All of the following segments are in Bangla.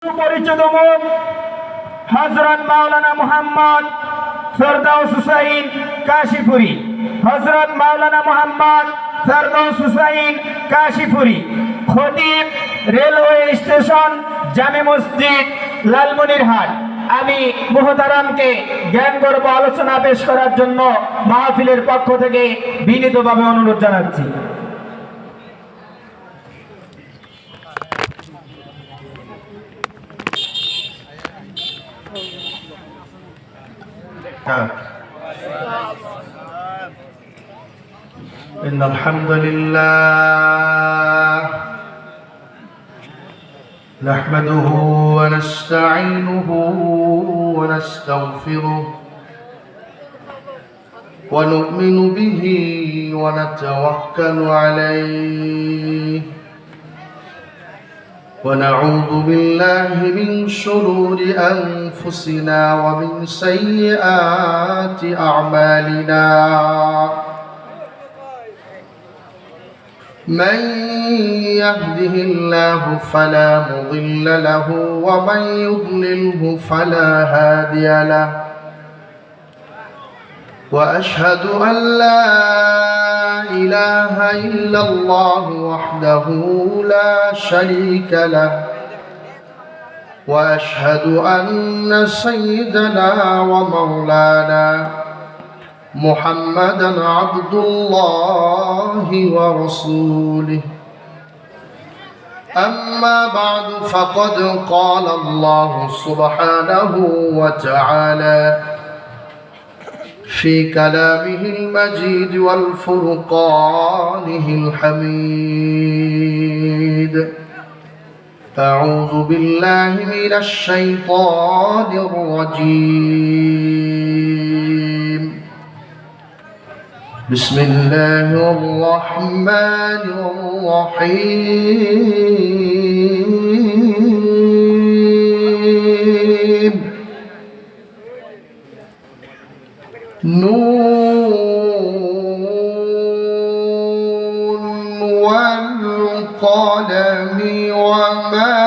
সুপরিচিত মুখ হযরত মাওলানা মুহাম্মদ ফেরদৌস হুসাইন কাশীপুরী, হযরত মাওলানা মুহাম্মদ ফেরদৌস হুসাইন কাশীপুরী, খতিব রেলওয়ে স্টেশন জামে মসজিদ লালমনিরহাট। আমি মুহতারামকে জ্ঞান গর্ব আলোচনা পেশ করার জন্য মাহফিলের পক্ষ থেকে বিনীতভাবে অনুরোধ জানাচ্ছি। إن الحمد لله نحمده ونستعينه ونستغفره ونؤمن به ونتوكل عليه ونعوذ بالله من شرور أنفسنا ومن سيئات أعمالنا من يهده الله فلا مضل له ومن يضلله فلا هادي له وأشهد أن لا إله إلا الله وحده لا شريك له وأشهد أن سيدنا ومولانا محمدا عبد الله ورسوله أما بعد فقد قال الله سبحانه وتعالى في كلامه المجيد والفرقانه الحميد أعوذ بالله من الشيطان الرجيم بسم الله الرحمن الرحيم نون والقلم وما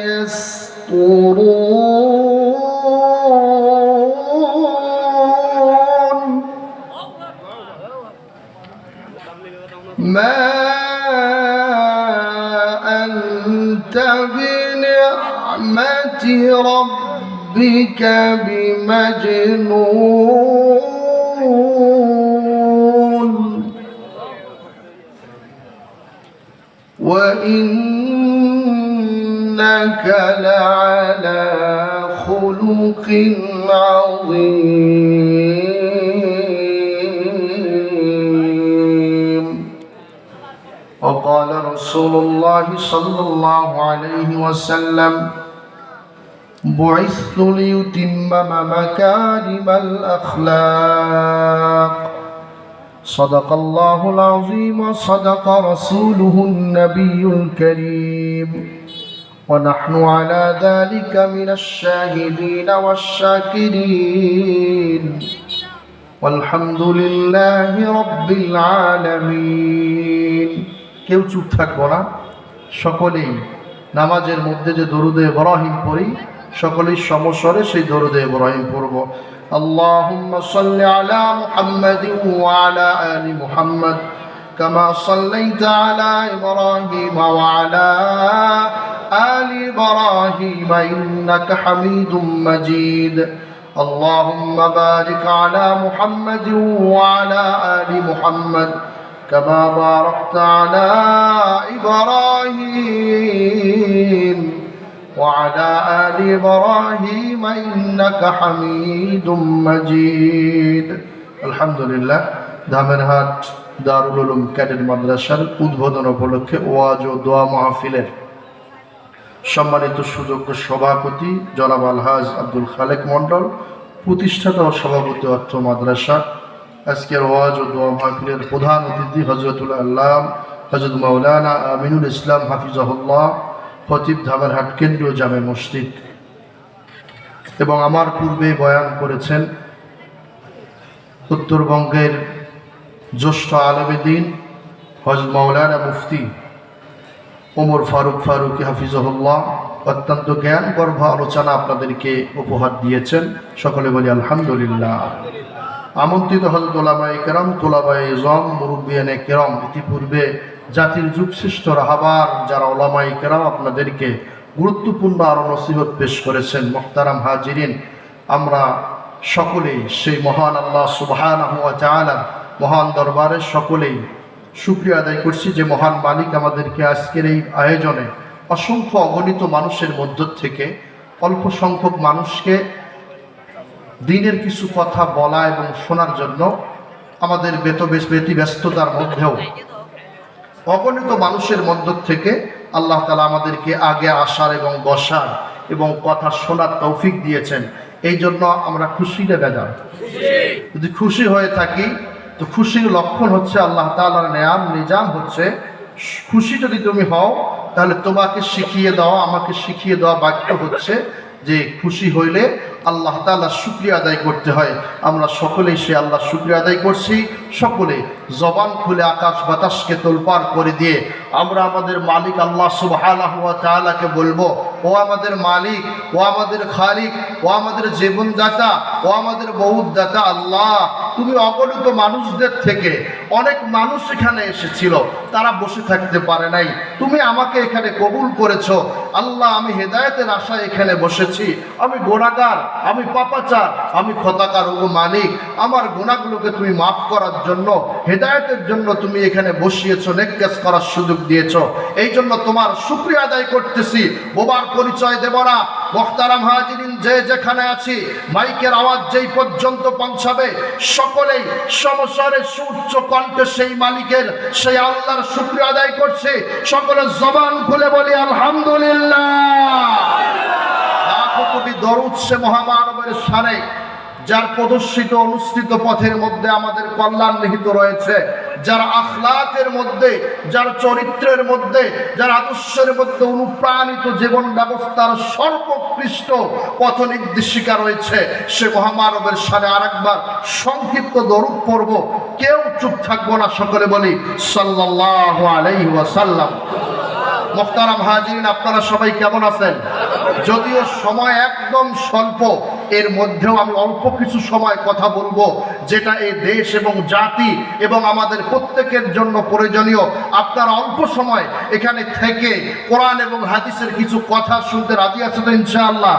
يسطرون ما أنت بنعمة ربك بمجنون وإنك لعلى خلق عظيم وقال رسول الله صلى الله عليه وسلم بعثت ليتمم مكارم الأخلاق صدق الله العظيم وصدق رسوله النبي الكريم ونحن على ذلك من الشاهدين والشاكرين والحمد لله رب العالمين কেউ চুপ থাকবো না, সকলেই নামাজের মধ্যে যে দরুদে ইব্রাহিম পড়ি সকলেই সমস্বরে সেই দরুদে ইব্রাহিম পড়ব। আল্লাহুম্মা সাল্লি আলা মুহাম্মাদিন ওয়া আলা আলি মুহাম্মাদ কামা সাল্লাইতা আলা ইব্রাহিম ওয়া আলা আলি ইব্রাহিম ইন্নাকা হামিদুম মাজিদ। আল্লাহুম্মা বারিক আলা মুহাম্মাদিন ওয়া আলা আলি মুহাম্মাদ كما باركت على إبراهيم وعلى آل إبراهيم إنك حميد مجيد الحمد لله ধামেরহাট দারুল উলুম ক্যাডেট মাদ্রাসার উদ্বোধন উপলক্ষে ওয়াজ ও দোয়া মাহফিলের সম্মানিত সুযোগ্য সভাপতি জনাব আলহাজ আব্দুল খালেক মন্ডল, প্রতিষ্ঠাতা ও সভাপতি অর্থ মাদ্রাসা, আজকের ওয়াজ ও দোয়া মাহফিলের প্রধান অতিথি হযরতুল আল্লাহ হযরত মাওলানা আমিনুল ইসলাম হাফিজাহুল্লাহ, খতিব ধামেরহাট কেন্দ্রীয় জামে মসজিদ, এবং আমার পূর্বে বয়ান করেছেন উত্তরবঙ্গের জ্যেষ্ঠ আলেমে দ্বীন হযরত মাওলানা মুফতি ওমর ফারুক ফারুকি হাফিজাহুল্লাহ, অত্যন্ত জ্ঞানগর্ভ আলোচনা আপনাদেরকে উপহার দিয়েছেন। সকলে বলি আলহামদুলিল্লাহ। আমন্ত্রিত হযরত উলামায়ে কেরাম, তুলাবায়ে ইজম, মুরব্বিয়ানে কেরাম, ইতিপূর্বে জাতির যুগশ্রেষ্ঠ রাহাবার যারা উলামায়ে কেরাম আপনাদেরকে গুরুত্বপূর্ণ আরো নসিহত পেশ করেছেন। মুহতারাম হাজিরিন, আমরা সকলেই সেই মহান আল্লাহ সুবহানাহু ওয়া তাআলার মহান দরবারে সকলেই শুকরিয়া আদায় করছি যে মহান মালিক আমাদেরকে আজকের এই আয়োজনে অসংখ্য অগণিত মানুষের মধ্য থেকে অল্প সংখ্যক মানুষকে দিনের কিছু কথা বলা এবং শোনার জন্য আমাদের ব্যস্ততার মধ্যেও অগণিত মানুষের মধ্য থেকে আল্লাহ তাআলা আমাদেরকে আগে আসার এবং বসার এবং কথা শোনার তৌফিক দিয়েছেন। এই জন্য আমরা খুশি না বেজার? যদি খুশি হয়ে থাকি তো খুশির লক্ষণ হচ্ছে আল্লাহ তাআলার নেয়াম নিজাম হচ্ছে, খুশি যদি তুমি হও তাহলে তোমাকে শিখিয়ে দেওয়া, আমাকে শিখিয়ে দেওয়া বাক্য হচ্ছে যে খুশি হইলে আল্লাহ তাআলার শুকরিয়া আদায় করতে হয়। আমরা সকলেই সে আল্লাহর শুকরিয়া আদায় করছি। সকলে জবান খুলে আকাশ বাতাসকে তোলপাড় করে দিয়ে আমরা আমাদের মালিক আল্লাহ সুবহানাহু ওয়া তাআলাকে বলবো, ও আমাদের মালিক, ও আমাদের খালিক, ও আমাদের জীবনদাতা, ও আমাদের বহুদাতা আল্লাহ, তুমি অগণিত মানুষদের থেকে অনেক মানুষ এখানে এসেছিল, তারা বসে থাকতে পারে নাই, তুমি আমাকে এখানে কবুল করেছো আল্লাহ। আমি হেদায়েতের আশায় এখানে বসেছি, আমি গুনাহগার, আমি পাপাচার, আমি খতাকার। ও মালিক, আমার গুনাহগুলোকে তুমি মাফ করার জন্য, হেদায়েতের জন্য তুমি এখানে বসিয়েছো, নেক কাজ করার সুযোগ দিয়েছো। এই জন্য তোমার শুকরিয়া আদায় করতেছি। বোবার পরিচয় দেব না। মুহতারাম হাজিরিন, যে যেখানে আছি, মাইকের আওয়াজ যেই পর্যন্ত পৌঁছাবে সকলেই সমস্বরে সুউচ্চ কণ্ঠে সেই মালিকের, সেই আল্লাহর শুকরিয়া আদায় করছে। সকলে জবান খুলে বলি আলহামদুলিল্লাহ। লাখো কোটি দরুদ সে মহামানবের শানে, যার প্রদর্শিত অনুষ্ঠিত পথের মধ্যে আমাদের কল্যাণ নিহিত রয়েছে, যার আখলাকের মধ্যে, যার চরিত্রের মধ্যে, যার আদর্শের মধ্যে অনুপ্রাণিত জীবন ব্যবস্থার সর্বোৎকৃষ্ট পথ নির্দেশিকা রয়েছে, সে মহামানবের শানে আরেকবার সংক্ষিপ্ত দরুদ পড়ব। কেউ চুপ থাকবো না, সকলে বলি সাল্লাল্লাহু আলাইহি ওয়াসাল্লাম। মুহতারাম হাজিরিন, আপনারা সবাই কেমন আছেন? যদিও সময় একদম স্বল্প, এর মধ্যেও আমি অল্প কিছু সময় কথা বলবো যেটা এই দেশ এবং জাতি এবং আমাদের প্রত্যেকের জন্য প্রয়োজনীয়। আপনারা অল্প সময় এখানে থেকে কোরআন এবং হাদিসের কিছু কথা শুনতে রাজি আছেন তো ইনশাআল্লাহ?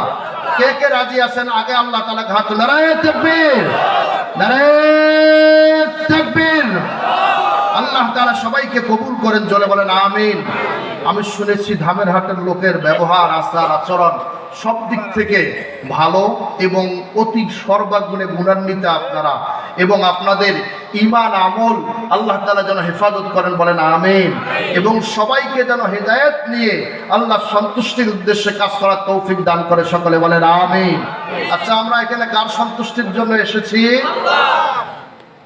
কে কে রাজি আছেন? আগে আল্লাহ তাআলা হাত নারায়ে তাকবীর, নারায়ে তাকবীর। আল্লাহ তাআলা সবাইকে কবুল করেন, জলে বলেন আমিন। আমি শুনেছি ধামেরহাটের লোকের ব্যবহার, আচার আচরণ সব দিক থেকে ভালো এবং অতি সর্বাগুণে গুণান্বিত আপনারা, এবং আপনাদের ঈমান আমল আল্লাহ তাআলা যেন হেফাজত করেন, বলেন আমিন। এবং সবাইকে যেন হেদায়েত নিয়ে আল্লাহর সন্তুষ্টির উদ্দেশ্যে কাজ করার তৌফিক দান করে, সকলে বলেন আমিন। আচ্ছা, আমরা এখানে কার সন্তুষ্টির জন্য এসেছি?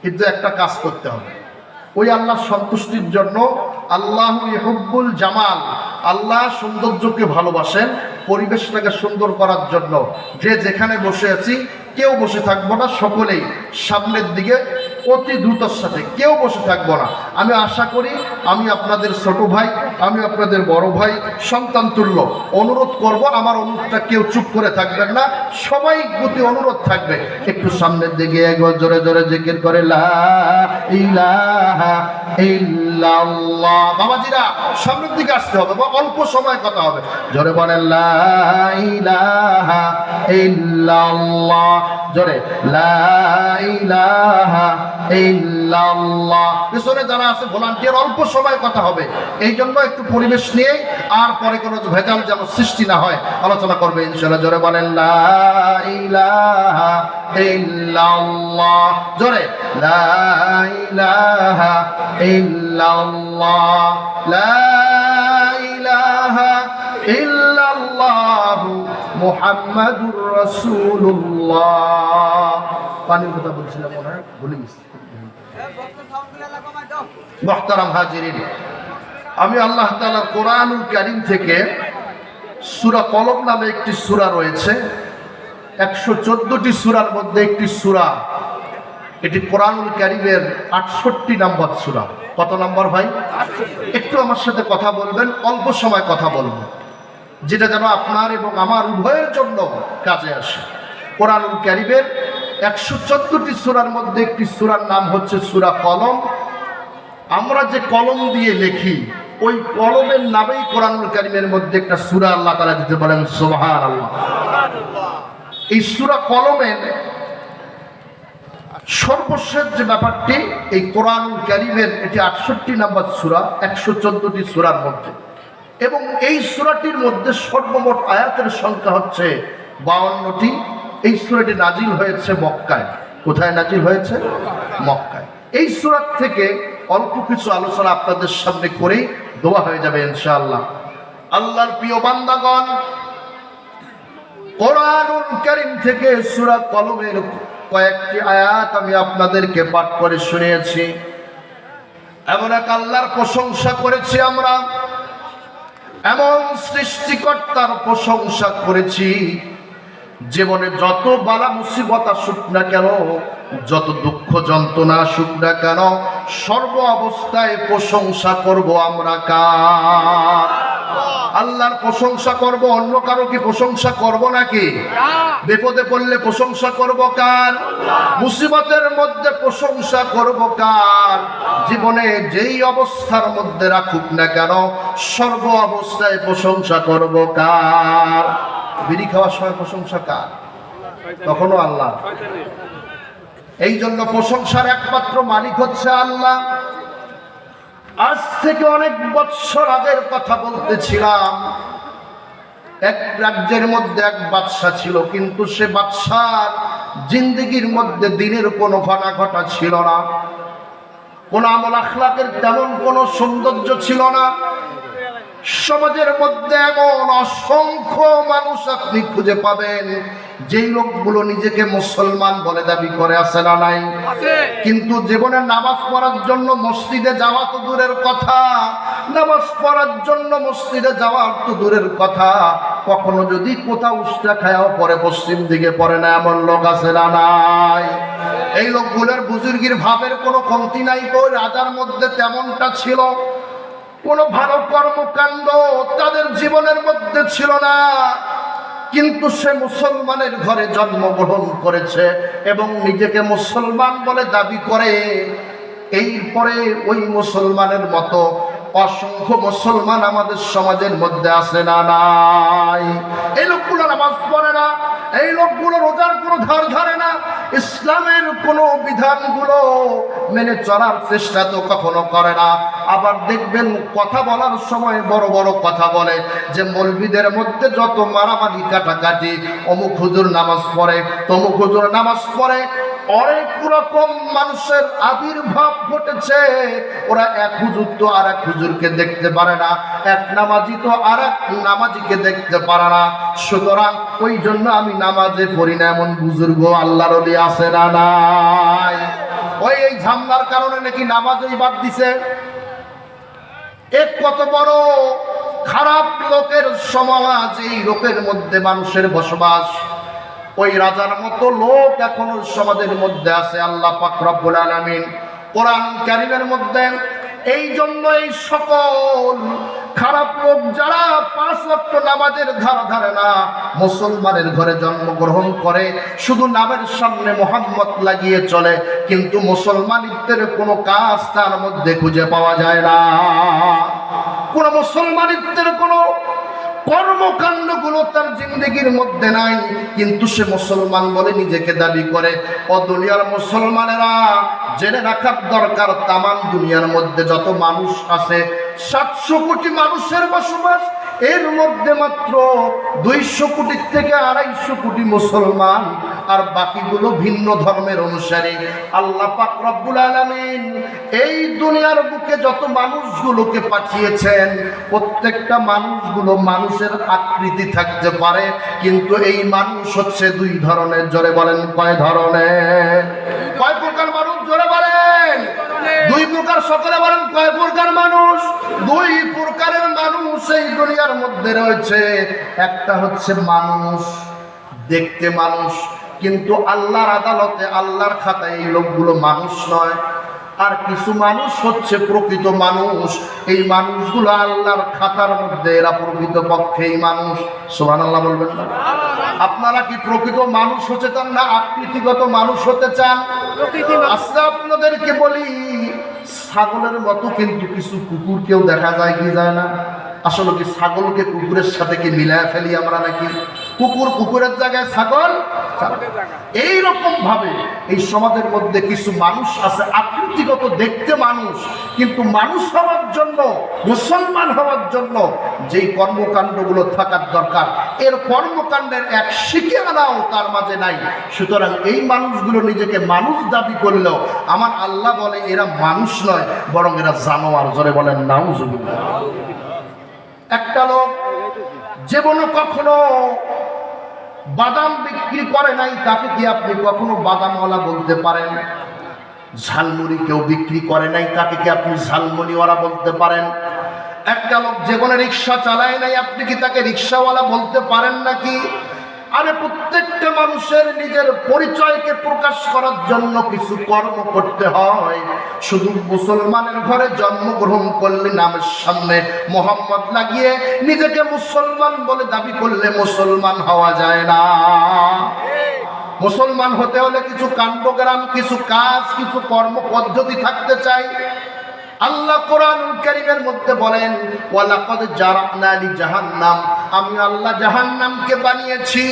কিন্তু একটা কাজ করতে হবে, ওই আল্লাহর সন্তুষ্টির জন্য। আল্লাহু ইউহিব্বুল জামাল, আল্লাহ সৌন্দর্যকে ভালোবাসেন, পরিবেশটাকে সুন্দর করার জন্য। যে যেখানে বসে আছি কেউ বসে থাকবো না, সকলেই সামনের দিকে অতি দ্রুতর সাথে, কেউ বসে থাকবো না। আমি আশা করি আমি আপনাদের ছোট ভাই, আমি আপনাদের বড় ভাই, সন্তান তুল্য অনুরোধ করব, আমার অনুরোধটা কেউ চুপ করে থাকবেন না, সবাই প্রতি অনুরোধ থাকবে একটু সামনের দিকে একবার জোরে জোরে জিকির করে লা ইলাহা ইল্লাল্লাহ। বাবাজিরা সামনের দিকে আসতে হবে, অল্প সময় কথা হবে, জোরে বলেন লা ইলাহা ইল্লাল্লাহ, জোরে লা ইলাহা ইল্লাল্লাহ। পিছনে যারা আছে ভলান্টিয়ার, অল্প সময় কথা হবে, এই জন্য একটু পরিবেশ নিয়ে, আর পরে কোনো ভেজাল যেন সৃষ্টি না হয় আলোচনা করবে ইনশাআল্লাহ। জোরে বলেন লা ইলাহা ইল্লাল্লাহ, জোরে লা ইলাহা ইল্লাল্লাহ, লা ইলাহা ইল্লাল্লাহু মুহাম্মাদুর রাসূলুল্লাহ। পানির কথা বলছিলাম, মনে হয় ভুলে গেছি। মুহতারাম হাজিরিন, আমি আল্লাহ তাআলার কোরআনুল কারীম থেকে সূরা কলম নামে একটি সূরা রয়েছে, 114টি সূরার মধ্যে একটি সূরা, এটি কোরআনুল কারীমের 68 নম্বর সূরা। কত নম্বর ভাই? একটু আমার সাথে কথা বলবেন, অল্প সময় কথা বলবো। যেটা যেন আপনার এবং আমার উভয়ের জন্য কাজে আসে। কোরআনুল কারীমের 114টি সূরার মধ্যে একটি সূরার নাম হচ্ছে সূরা কলম। আমরা যে কলম দিয়ে লেখি, ওই কলমের নামেই কোরআনুল কারীমের মধ্যে একটা সূরা আল্লাহ তাআলা দিতে বলেন সুবহানাল্লাহ। এই সূরা কলমের সর্বশেষ যে ব্যাপারটি, এই কোরআনুল কারীমের এটি 68 নম্বর সূরা 114টি সূরার মধ্যে, এবং এই সূরাটির মধ্যে সর্বমোট আয়াতের সংখ্যা হচ্ছে 52টি। এই সূরাটি নাজিল হয়েছে মক্কায়। কোথায় নাজিল হয়েছে? মক্কায়। এই সূরা থেকে অল্প কিছু আলোচনা আপনাদের সামনে করেই দোয়া হয়ে যাবে ইনশাআল্লাহ। আল্লাহর প্রিয় বান্দাগণ, কোরআনুল কারীম থেকে সূরা কলমের কয়েকটি আয়াত আমি আপনাদেরকে পাঠ করে শুনিয়েছি। এমন এক আল্লাহর প্রশংসা করেছি আমরা, এমন সৃষ্টিকর্তার প্রশংসা করেছি, জীবনে যত বালা মুসিবত আসুক না কেন, যত দুঃখ যন্ত্রণা আসুক না কেন, সর্ব অবস্থায় প্রশংসা করব আমরা কার? আল্লাহর প্রশংসা করব, অন্য কারো কি প্রশংসা করব নাকি? বিপদে পড়লে প্রশংসা করব কার? মুসিবতের মধ্যে প্রশংসা করব কার? জীবনে যেই অবস্থার মধ্যে রাখুক না কেন, সর্ব অবস্থায় প্রশংসা করব কার? বিড়ি খাওয়ার সময় প্রশংসা কার? তখনও আল্লাহ। এই জন্য প্রশংসার একমাত্র মালিক হচ্ছে আল্লাহ। আজ থেকে অনেক বছর আগের কথা বলতেছিলাম। এক রাজ্যের মধ্যে এক বাদশা ছিল, কিন্তু সে বাদশার জিন্দেগির মধ্যে দিনের কোনো ঘটা ছিল না, কোন আমল আখলাকের তেমন কোনো সৌন্দর্য ছিল না। সমাজের মধ্যে এমন অসংখ্য মানুষ আপনি খুঁজে পাবেন যেই লোকগুলো নিজেকে মুসলমান বলে দাবি করে, আছে না নাই? কিন্তু জীবনে নামাজ পড়ার জন্য মসজিদে যাওয়া তো দূরের কথা, নামাজ পড়ার জন্য মসজিদে যাওয়া তো দূরের কথা, কখনো যদি কোথাও উষ্টা খায়াও পরে পশ্চিম দিকে পড়ে না, এমন লোক আছে না নাই? এই লোকগুলোর বুজুর্গির ভাবের কোনো কমতি নাই। তো রাজার মধ্যে তেমনটা ছিল, কোনো ভালো কর্মকাণ্ড তাদের জীবনের মধ্যে ছিল না, কিন্তু সে মুসলমানের ঘরে জন্মগ্রহণ করেছে এবং নিজেকে মুসলমান বলে দাবি করে। এরপরে ওই মুসলমানের মতো অসংখ্য মুসলমান আমাদের সমাজের মধ্যে আছে না নাই? এই লোকগুলো নামাজ পড়ে না, এই লোকগুলো রোজার কোনো ধার ধারে না, ইসলামের কোনো বিধানগুলো মেনে চলার চেষ্টা তো কখনো করে না। আবার দেখবেন কথা বলার সময় বড় বড় কথা বলে যে মৌলবীদের মধ্যে যত মারামারি কাটাকাটি, অমুক হুজুর নামাজ পড়ে, তমুক হুজুর নামাজ পড়ে। অনেক রকম মানুষের আবির্ভাব ঘটেছে। ওরা এক হুজুর তো আর এক হুজুরকে দেখতে পারে না, এক নামাজি তো আর এক নামাজিকে দেখতে পারে না। সুতরাং ওই জন্য আমি নামাজে পড়ি না, এমন বুজুর্গ আল্লাহর ওলি আছে না নাই? ওই এই ঝামেলার কারণে নাকি নামাজই বাদ দিছে। এক কত বড় খারাপ লোকের সমাজ, এই লোকের মধ্যে মানুষের বসবাস। ওই রাজার মতো লোক এখনো সমাজের মধ্যে আছে। আল্লাহ পাক রব্বুল আলামিন কোরআন কারীমের মধ্যে এই জন্য এই সকল খারাপ লোক যারা 5 ওয়াক্ত নামাজের ধার ধারে না, মুসলমানের ঘরে জন্মগ্রহণ করে, শুধু নামের সামনে মোহাম্মদ লাগিয়ে চলে, কিন্তু মুসলমানিত্বের কোনো কাজ তার মধ্যে খুঁজে পাওয়া যায় না। কোন মুসলমানিত্বের কোনো কর্মকাণ্ডগুলো তার জিন্দগির মধ্যে নাই, কিন্তু সে মুসলমান বলে নিজেকে দাবি করে। ও দুনিয়ার মুসলমানেরা, জেনে রাখার দরকার, তামাম দুনিয়ার মধ্যে যত মানুষ আছে 700 কোটি মানুষের বসবাস, এর মধ্যে মাত্র 200 কোটি থেকে 250 কোটি মুসলমান, আর বাকিগুলো ভিন্ন ধর্মের অনুসারী। আল্লাহ পাক রব্বুল আলামিন এই দুনিয়ার বুকে যত মানুষগুলোকে পাঠিয়েছেন, প্রত্যেকটা মানুষগুলো মানুষের আকৃতি থাকতে পারে, কিন্তু এই মানুষ হচ্ছে 2 ধরনের। জোরে বলেন কয় ধরনের? কয় প্রকার মানুষ? জোরে বলেন। 2 প্রকার। সকলে বলেন কয় প্রকার মানুষ? 2 প্রকারের মানুষ এই দুনিয়ার মধ্যে রয়েছে। একটা হচ্ছে মানুষ, দেখতে মানুষ, কিন্তু আল্লাহর আদালতে, আল্লাহর খাতায় এই লোকগুলো মানুষ নয়। আর কিছু মানুষ হচ্ছে প্রকৃত মানুষ। এই মানুষগুলো আল্লাহর খাতার মধ্যে এরা প্রকৃত পক্ষেই মানুষ। সুবহানাল্লাহ বলবেন না? আপনারা কি প্রকৃত মানুষ হতে চান না আকৃতিগত মানুষ হতে চান? আচ্ছা আপনাদেরকে বলি, ছাগলের মতো কিন্তু কিছু কুকুরকেও দেখা যায় কি যায় না? আসলে কি ছাগলকে কুকুরের সাথে কি মিলায় ফেলি আমরা নাকি? কুকুর কুকুরের জায়গায় ছাগল। এইরকম ভাবে এই সমাজের মধ্যে কিছু মানুষ আছে আকৃতিগত দেখতে মানুষ, কিন্তু মানুষ হওয়ার জন্য, মুসলমান হওয়ার জন্য যেই কর্মকাণ্ডগুলো থাকার দরকার, এর কর্মকাণ্ডের এক শিখে আনাও তার মাঝে নাই। সুতরাং এই মানুষগুলো নিজেকে মানুষ দাবি করলেও আমার আল্লাহ বলে এরা মানুষ নয়, বরং এরা জানোয়ার। জোরে বলেন নাউজুবিল্লাহ। একটা লোক জীবনে কখনো বাদাম বিক্রি করে নাই, তাকে কি আপনি কখনো বাদামওয়ালা বলতে পারেন? ঝালমুড়ি কেউ বিক্রি করে নাই, তাকে কি আপনি ঝালমুড়িওয়ালা বলতে পারেন? একটা লোক জীবনে রিক্সা চালায় নাই, আপনি কি তাকে রিক্সাওয়ালা বলতে পারেন নাকি? আরে প্রত্যেকটা মানুষের নিজের পরিচয়কে প্রকাশ করার জন্য কিছু কর্ম করতে হয়। শুধু মুসলমানের ঘরে জন্মগ্রহণ করলে নামের সামনে মোহাম্মদ লাগিয়ে নিজেকে মুসলমান বলে দাবি করলে মুসলমান হওয়া যায় না। মুসলমান হতে হলে কিছু কাণ্ডজ্ঞান, কিছু কাজ, কিছু কর্ম পদ্ধতি থাকতে চাই। আল্লাহ কোরআনুল কারীমের মধ্যে বলেন, ওয়ালাকাদ জারানা লি জাহান্নাম, আমি আল্লাহ জাহান্নামকে বানিয়েছি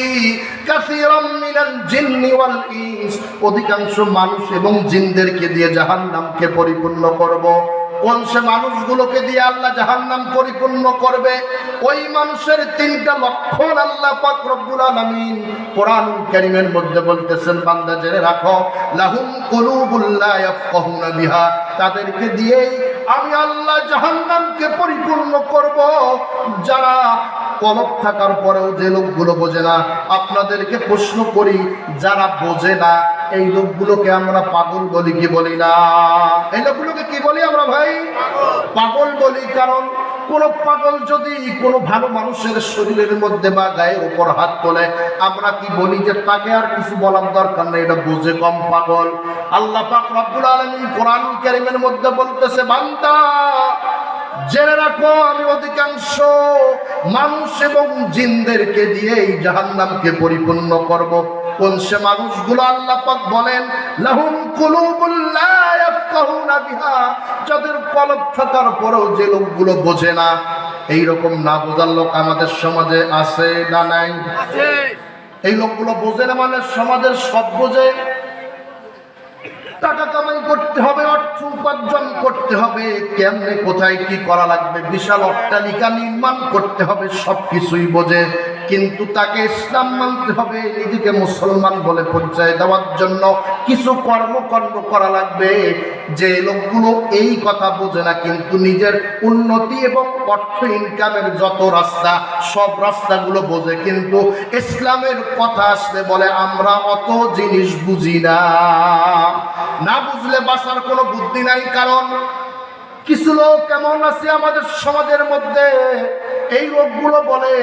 কাসীরাম মিনাল জিন্নি ওয়াল ইনস, অধিকাংশ মানুষ এবং জিনদেরকে দিয়ে জাহান্নামকে পরিপূর্ণ করব। কোন সে মানুষগুলোকে দিয়ে আল্লাহ জাহান্নাম পরিপূর্ণ করবে? ওই মানুষের তিনটা লক্ষণ আল্লাহ পাক রব্বুল আলামিন কোরআনুল কারীমের মধ্যে বলতেছেন, বান্দা জেনে রাখো, লাহুম কুলুবুল লা ইয়াফকাহুনা বিহা, তাদেরকে দিয়েই আমি আল্লাহ জাহান্নামকে পরিপূর্ণ করব। যারা কলব থাকার পরেও যে লোকগুলো বোঝে না, আপনাদেরকে প্রশ্ন করি, যারা বোঝে না এই লোকগুলোকে আমরা পাগল বলি কি বলি না? এই লোকগুলোকে কি বলি আমরা ভাই? পাগল বলি। কারণ কোন পাগল যদি কোনো ভালো মানুষের শরীরের মধ্যে বা গায়ের উপর হাত তোলে, আমরা কি বলি যে তাকে আর কিছু বলার দরকার নেই, এটা বুঝে কম পাগল। আল্লাহ পাক রব্বুল আলামিন কোরআনুল কারীমের মধ্যে বলতেছে, বান্দা জেনে রাখো, আমি অধিকাংশ মানুষ এবং জিনদেরকে দিয়ে এই জাহান্নামকে পরিপূর্ণ করব। কোন সে মানুষগুলো? আল্লাহ পাক বলেন, লাহুম কুলুবুল লা ইয়াফকাহুনা বিহা, যাদের কলব থাকার পরেও যে লোকগুলো বোঝে না। এইরকম না বোঝার লোক আমাদের সমাজে আছে না নাই? আছে। এই লোকগুলো বোঝে না মানে সমাজের সব বোঝে। টাকা কামাই করতে হবে, অর্থ উপার্জন করতে হবে, কেমনে কোথায় কি করা লাগবে, বিশাল অট্টালিকা নির্মাণ করতে হবে, সবকিছুই বোঝে। কিন্তু তাকে ইসলাম মানতে হবে, নিজেকে মুসলমান বলে পরিচয় দেওয়ার জন্য কিছু কর্মকাণ্ড করা লাগবে। যে লোকগুলো এই কথা বোঝে না, কিন্তু নিজের উন্নতি এবং অর্থ ইনকামের যত রাস্তা, সব রাস্তাগুলো বোঝে, কিন্তু ইসলামের কথা আসলে বলে আমরা অত জিনিস বুঝি না। না বুঝলে বাঁচার কোনো বুদ্ধি নাই। কারণ কিছু লোক কেমন আছে আমাদের সমাজের মধ্যে, এই লোকগুলো বলে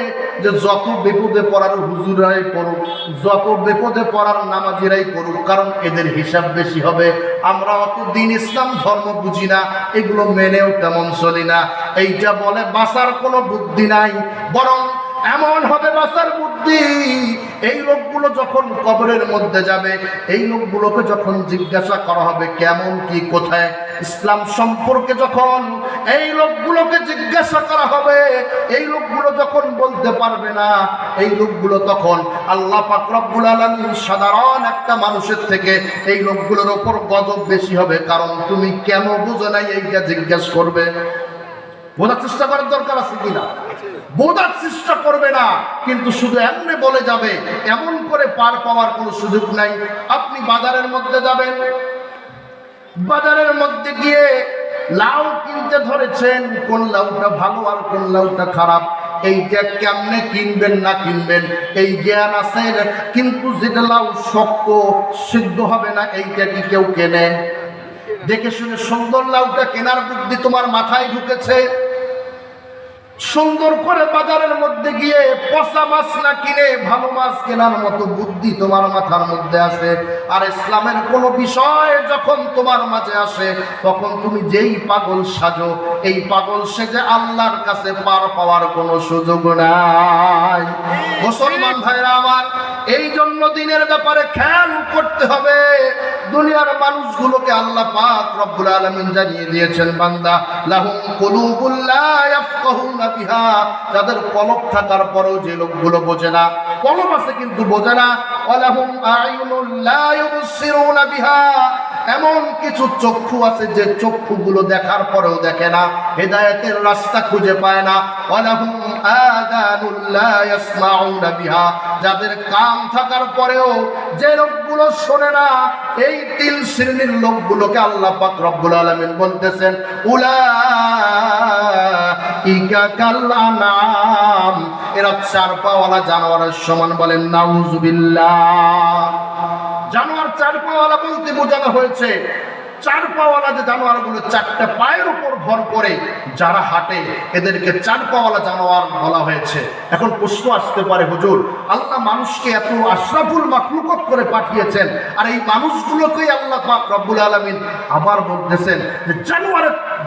যে যত বিপদে পড়ার হুজুরাই পড়ুক, যত বিপদে পড়ার নামাজিরাই করুক, কারণ এদের হিসাব বেশি হবে। আমরা অত দিন ইসলাম ধর্ম বুঝি না, এগুলো মেনেও তেমন চলি না। এইটা বলে বাঁচার কোনো বুদ্ধি নাই। বরং এমন হবে বাঁচার বুদ্ধি, এই লোকগুলো যখন কবরের মধ্যে যাবে, এই লোকগুলোকে যখন জিজ্ঞাসা করা হবে কেমন কি কোথায়, ইসলাম সম্পর্কে যখন এই লোকগুলোকে জিজ্ঞাসা করা হবে, এই লোকগুলো যখন বলতে পারবে না, এই লোকগুলো তখন আল্লাহ পাক রব্বুল আলামিন সাধারণ একটা মানুষের থেকে এই লোকগুলোর ওপর গজব বেশি হবে। কারণ তুমি কেন বুঝো নাই এইটা জিজ্ঞাসা করবে। বোঝার চেষ্টা করার দরকার আছে কিনা? বোঝার চেষ্টা করবে না, কিন্তু শুধু এমনি বলে যাবে, এমন করে পার পাওয়ার কোনো সুযোগ নাই। আপনি বাজারের মধ্যে যাবেন, বাজারের মধ্যে গিয়ে লাউ কিনতে ধরেছেন, কোন লাউটা ভালো আর কোন লাউটা খারাপ, এইটা কেমনে কিনবেন না কিনবেন এই জ্ঞান আছে, কিন্তু যেটা লাউ শক্ত সিদ্ধ হবে না, এইটা কি কেউ কেনে? দেখে শুনে সুন্দর লাউটা কেনার বুদ্ধি তোমার মাথায় ঢুকেছে। সুন্দর করে বাজারের মধ্যে গিয়ে পচা মাছ না কিনে ভালো মাছ কেনার মতো বুদ্ধি তোমার মাথার মধ্যে আছে। আর ইসলামের কোনো বিষয় যখন তোমার মাঝে আসে তখন তুমি যেই পাগল সাজো, এই পাগল সেজে আল্লাহর কাছে পার পাওয়ার কোনো সুযোগ নাই। মুসলমান ভাইরা আমার, এই জন্য দিনের ব্যাপারে খেয়াল করতে হবে। দুনিয়ার মানুষগুলোকে আল্লাহ পাক রব্বুল আলামিন জানিয়ে দিয়েছেন, বান্দা লাহুম কুলুবুল লা ইয়াফকাহুনা বিহা, যাদের কলব থাকার পরেও যে লোকগুলো বোঝে না, কলব আছে কিন্তু বোঝে না, ওয়ালাহুম আয়ুনুল লা ইউবসিরুনা বিহা, এমন কিছু চক্ষু আছে যে চক্ষুগুলো দেখার পরেও দেখে না, হেদায়েতের রাস্তা খুঁজে পায় না, ওয়ালাহুম আযানুল লা ইয়াসমাউনা বিহা, যাদের কান থাকার পরেও যে লোকগুলো শোনে না, এই তিন শ্রেণীর লোকগুলোকে আল্লাহ পাক রব্বুল আলামিন বলতেছেন উলাইকা কাল আনআম, এরা চার পাওয়ালা জানোয়ারের সমান। বলেন নাউজুবিল্লাহ। জানোয়ার চার পাওয়ালা বলতে বোঝানো হয়েছে চার পাওয়ালা যে জানোয়ারগুলো চারটা পায়ের উপর ভর করে যারা হাঁটে, এদেরকে চার পাওয়ালা জানোয়ার বলা হয়েছে। এখন প্রশ্ন আসতে পারে, হুজুর আল্লাহ মানুষকে এত আশরাফুল মাখলুকত করে পাঠিয়েছেন, আর এই মানুষগুলোকেই আল্লাহ পাক রব্বুল আলামিন আবার বলতেছেন যে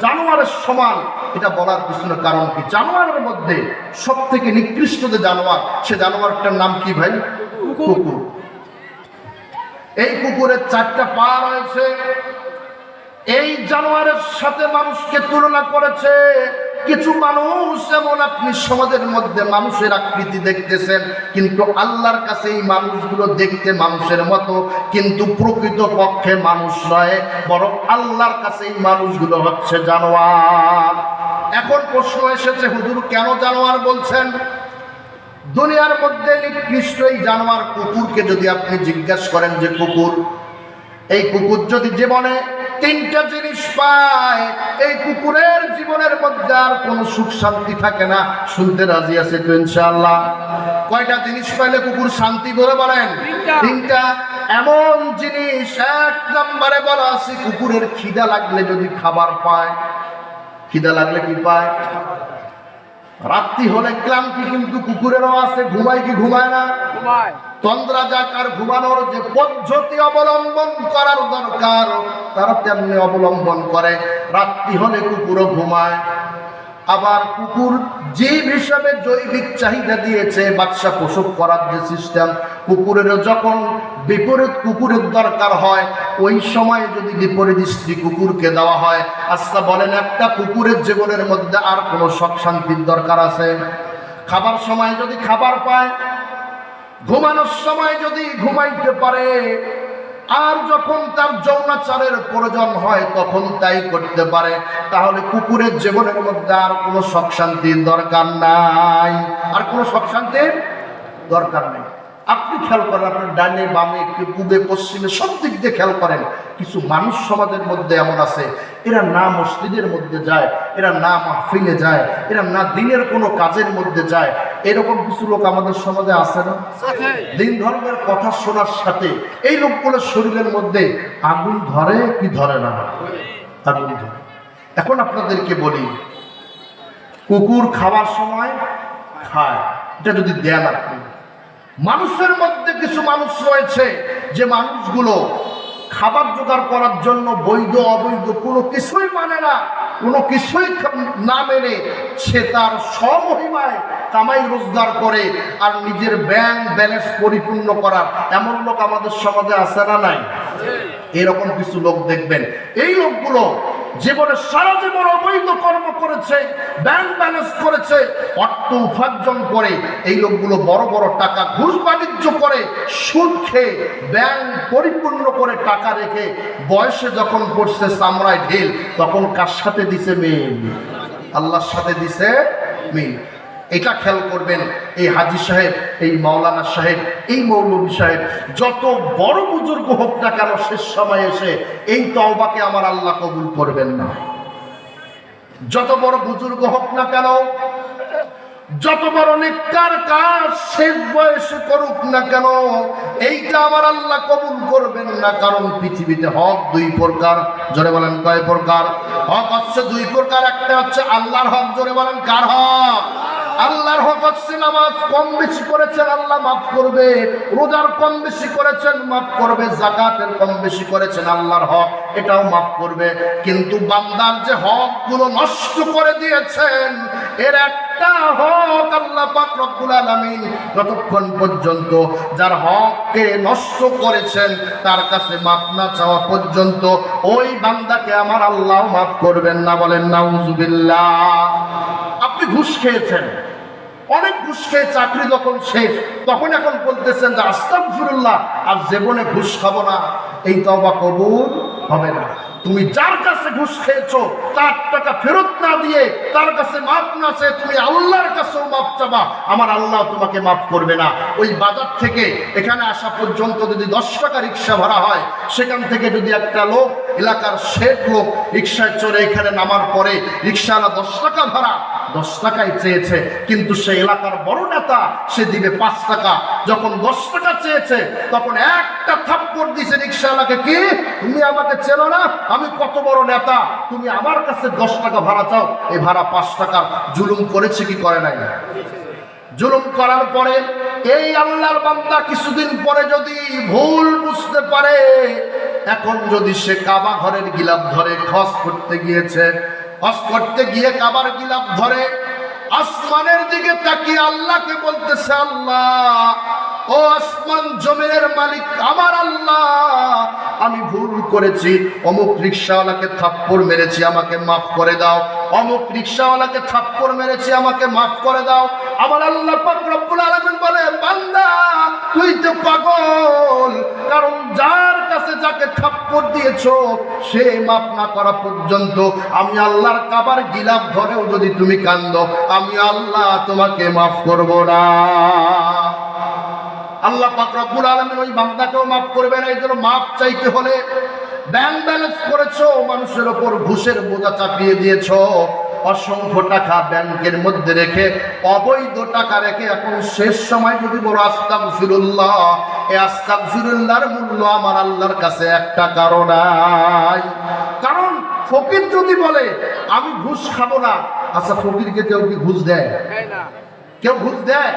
জানোয়ারের সমান। এটা বলার পিছনে কারণ কি? জানোয়ারের মধ্যে সব থেকে নিকৃষ্ট যে জানোয়ার, সে জানোয়ারটার নাম কি ভাই? কুকুর। এই কুকুরের চারটা পা রয়েছে। এই জানোয়ারের সাথে মানুষকে তুলনা করেছে। কিছু মানুষ এমন আপনি সমাজের মধ্যে মানুষের আকৃতি দেখতেছেন, কিন্তু আল্লাহর কাছে এই মানুষগুলো দেখতে মানুষের মতো, কিন্তু প্রকৃত পক্ষে মানুষ নয়, বরং আল্লাহর কাছে এই মানুষগুলো হচ্ছে জানোয়ার। এখন প্রশ্ন এসেছে, হুজুর কেন জানোয়ার বলছেন? দুনিয়ার মধ্যে নিকৃষ্ট এই জানোয়ার কুকুরকে যদি আপনি জিজ্ঞাসা করেন যে কুকুর, এই কুকুর যদি জীবনে তিনটা জিনিস পায়, এই কুকুরের জীবনের মধ্যে আর কোনো সুখ শান্তি থাকে না। শুনতে রাজি আছে তো ইনশাআল্লাহ? কয়টা জিনিস পাইলে কুকুর শান্তি করে বলেন? তিনটা। এমন জিনিস, এক নম্বরে বলা আছে কুকুরের খিদা লাগলে যদি খাবার পায়। খিদা লাগলে কি পায়? রাত্রি হলে ক্লান্তি কিন্তু কুকুরেরও আছে, ঘুমায় কি ঘুমায় না? তন্দ্রা যাক, আর ঘুমানোর যে পদ্ধতি অবলম্বন করার দরকার তারা তেমনি অবলম্বন করে। রাত্রি হলে কুকুরও ঘুমায়। আবার কুকুর জীব হিসাবে জৈবিক চাহিদা দিয়েছে, বাচ্চা প্রসব করার যে সিস্টেম, কুকুরেরও যখন বিপরীত কুকুরের দরকার হয়, ওই সময় যদি বিপরীত স্ত্রী কুকুরকে দেওয়া হয়, আচ্ছা বলেন একটা কুকুরের জীবনের মধ্যে আর কোনো সুখ শান্তির দরকার আছে? খাবার সময় যদি খাবার পায়, ঘুমানোর সময় যদি ঘুমাইতে পারে, আর যখন তার যৌনাচারের প্রয়োজন হয় তখন তাই করতে পারে, তাহলে কুকুরের জীবনের মধ্যে আর কোনো সুখ শান্তির দরকার নাই। আর কোনো সুখ শান্তির দরকার নেই। আপনি খেয়াল করেন, আপনার ডানে বামে একটু পূবে পশ্চিমে সব দিক দিয়ে খেয়াল করেন, কিছু মানুষ সমাজের মধ্যে এমন আছে, এরা না মসজিদের মধ্যে যায়, এরা না মাহফিলে যায়, এরা না দিনের কোনো কাজের মধ্যে যায়। এরকম কিছু লোক আমাদের সমাজে আছে না? দিন ধর্মের কথা শোনার সাথে এই লোকগুলোর শরীরের মধ্যে আগুন ধরে কি ধরে না? আগুন ধরে। এখন আপনাদেরকে বলি, কুকুর খাওয়ার সময় খায়, এটা যদি দেন আপনি, মানুষের মধ্যে কিছু মানুষ রয়েছে যে মানুষগুলো খাবার জোগাড় করার জন্য বৈধ অবৈধ কোনো কিছুই মানে না, কোনো কিছুই না মেনে সে তার স্বমহিমায় কামাই রোজগার করে আর নিজের ব্যাংক ব্যালেন্স পরিপূর্ণ করার এমন লোক আমাদের সমাজে আছে না নাই? এরকম কিছু লোক দেখবেন, এই লোকগুলো জীবনে সারা জীবন অবৈধ কর্ম করেছে, ব্যাংক ব্যালেন্স করেছে, অর্থ উপার্জন করে, এই লোকগুলো বড় বড় টাকা ঘুষ বাণিজ্য করে, সুদ খেয়ে ব্যাংক পরিপূর্ণ করে টাকা রেখে বয়সে যখন পড়ছে চামড়ায় ঢিল, তখন কার সাথে দিছে মিল? আল্লাহর সাথে দিছে মিল। এটা খেয়াল করবেন, এই হাজী সাহেব, এই মাওলানা সাহেব, এই মৌলভী সাহেব, যত বড় বুজুর্গ হোক না কেন, শেষ সময় এসে এই তওবাকে আমার আল্লাহ কবুল করবেন না। যত বড় বুজুর্গ হোক না কেন, যত বড় নেককার কাজ শেষ বয়সে করুক না কেন, এইটা আমার আল্লাহ কবুল করবেন না। কারণ পৃথিবীতে হক দুই প্রকার। জোরে বলেন কয় প্রকার? হক হচ্ছে দুই প্রকার। একটা হচ্ছে আল্লাহর হক। জোরে বলেন কার হক? আল্লাহর হক হচ্ছে নামাজ কম বেশি করেছেন আল্লাহ মাফ করবে, রোজার কম বেশি করেছেন মাফ করবে, যাকাতের কম বেশি করেছেন আল্লাহর হক এটাও মাফ করবে। কিন্তু বান্দার যে হকগুলো নষ্ট করে দিয়েছেন এর একটা হক আল্লাহ পাক রব্বুল আলামিন যতক্ষণ পর্যন্ত যার হককে নষ্ট করেছেন তার কাছে মাফ না চাওয়া পর্যন্ত ওই বান্দাকে আমার আল্লাহ মাফ করবেন না। বলেন নাউজুবিল্লাহ। আপনি ঘুষ খেয়েছেন, অনেক ঘুষ খেয়ে চাকরি যখন শেষ তখন এখন বলতেছেন যে আস্তাগফিরুল্লাহ আর জীবনে ঘুষ খাবো না, এই তওবা কবুল হবে না। তুমি যার কাছে ঘুষ খেয়েছো তার টাকা ফেরত না দিয়ে তার কাছে মাফ না চেয়ে তুমি আল্লাহর কাছেও মাফ চাবা, আমার আল্লাহ তোমাকে মাফ করবে না। ওই বাজার থেকে এখানে আসা পর্যন্ত যদি 10 টাকা রিক্সা ভাড়া হয়, সেখান থেকে যদি একটা লোক এলাকার শেঠ লোক রিক্সায় চড়ে এখানে নামার পরে রিক্সাওয়ালা 10 টাকা ভাড়া 10 টাকাই চেয়েছে, কিন্তু সে এলাকার বড় নেতা সে দিবে 5 টাকা। যখন 10 টাকা চেয়েছে তখন একটা থাপ্পড় দিয়েছে রিক্সাওয়ালাকে, কি তুমি আমাকে চেনো না, আমি কত বড় নেতা, তুমি আমার কাছে 10 টাকা ভাড়া চাও, এই ভাড়া 5 টাকা। জুলুম করেছে কি করে নাই? জুলুম করার পরে এই আল্লাহর বান্দা কিছুদিন পরে যদি ভুল বুঝতে পারে, এখন যদি সে কাবা ঘরের গিলাফ ধরে খস করতে গিয়েছে, হজ করতে গিয়ে কাবার গিলাফ ধরে আসমানের দিকে তাকিয়ে আল্লাহকে বলতেছে, আল্লাহ ও আসমান জমিনের মালিক আমার আল্লাহ, আমি ভুল করেছি, অমুক রিক্সাওয়ালাকে থাপ্পড় মেরেছি, আমাকে মাফ করে দাও, অমুক রিক্সাওয়ালাকে থাপ্পড় মেরেছি, আমাকে মাফ করে দাও। আমার আল্লাহ পাক রব্বুল আলামিন বলে, বান্দা তুই তো পাগল, কারণ যার কাছে যাকে থাপ্পড় দিয়েছো সে মাফ না করা পর্যন্ত আমি আল্লাহর কাবার গিলাফ ধরেও যদি তুমি কান্দো আমি আল্লাহ তোমাকে মাফ করব না। আল্লাহ পাক রব্বুল আলামিন ওই বান্দাকেও মাফ করবে না। এই জন্য মাফ চাইতে হলে ব্যাংক ব্যালেন্স করেছো, মানুষের ওপর ঘুষের বোঝা চাপিয়ে দিয়েছো, অসংখ্য টাকা ব্যাংকের মধ্যে রেখে অবৈধ টাকা রেখে এখন শেষ সময় যদি বলো আস্তাগফিরুল্লাহ, এই আস্তাগফিরুল্লাহর মূল্য আমার আল্লাহর কাছে 1 টাকারও নাই। কারণ ফকির যদি বলে আমি ঘুষ খাবো না, আচ্ছা ফকিরকে কেউ কি ঘুষ দেয়? কেউ ঘুষ দেয়?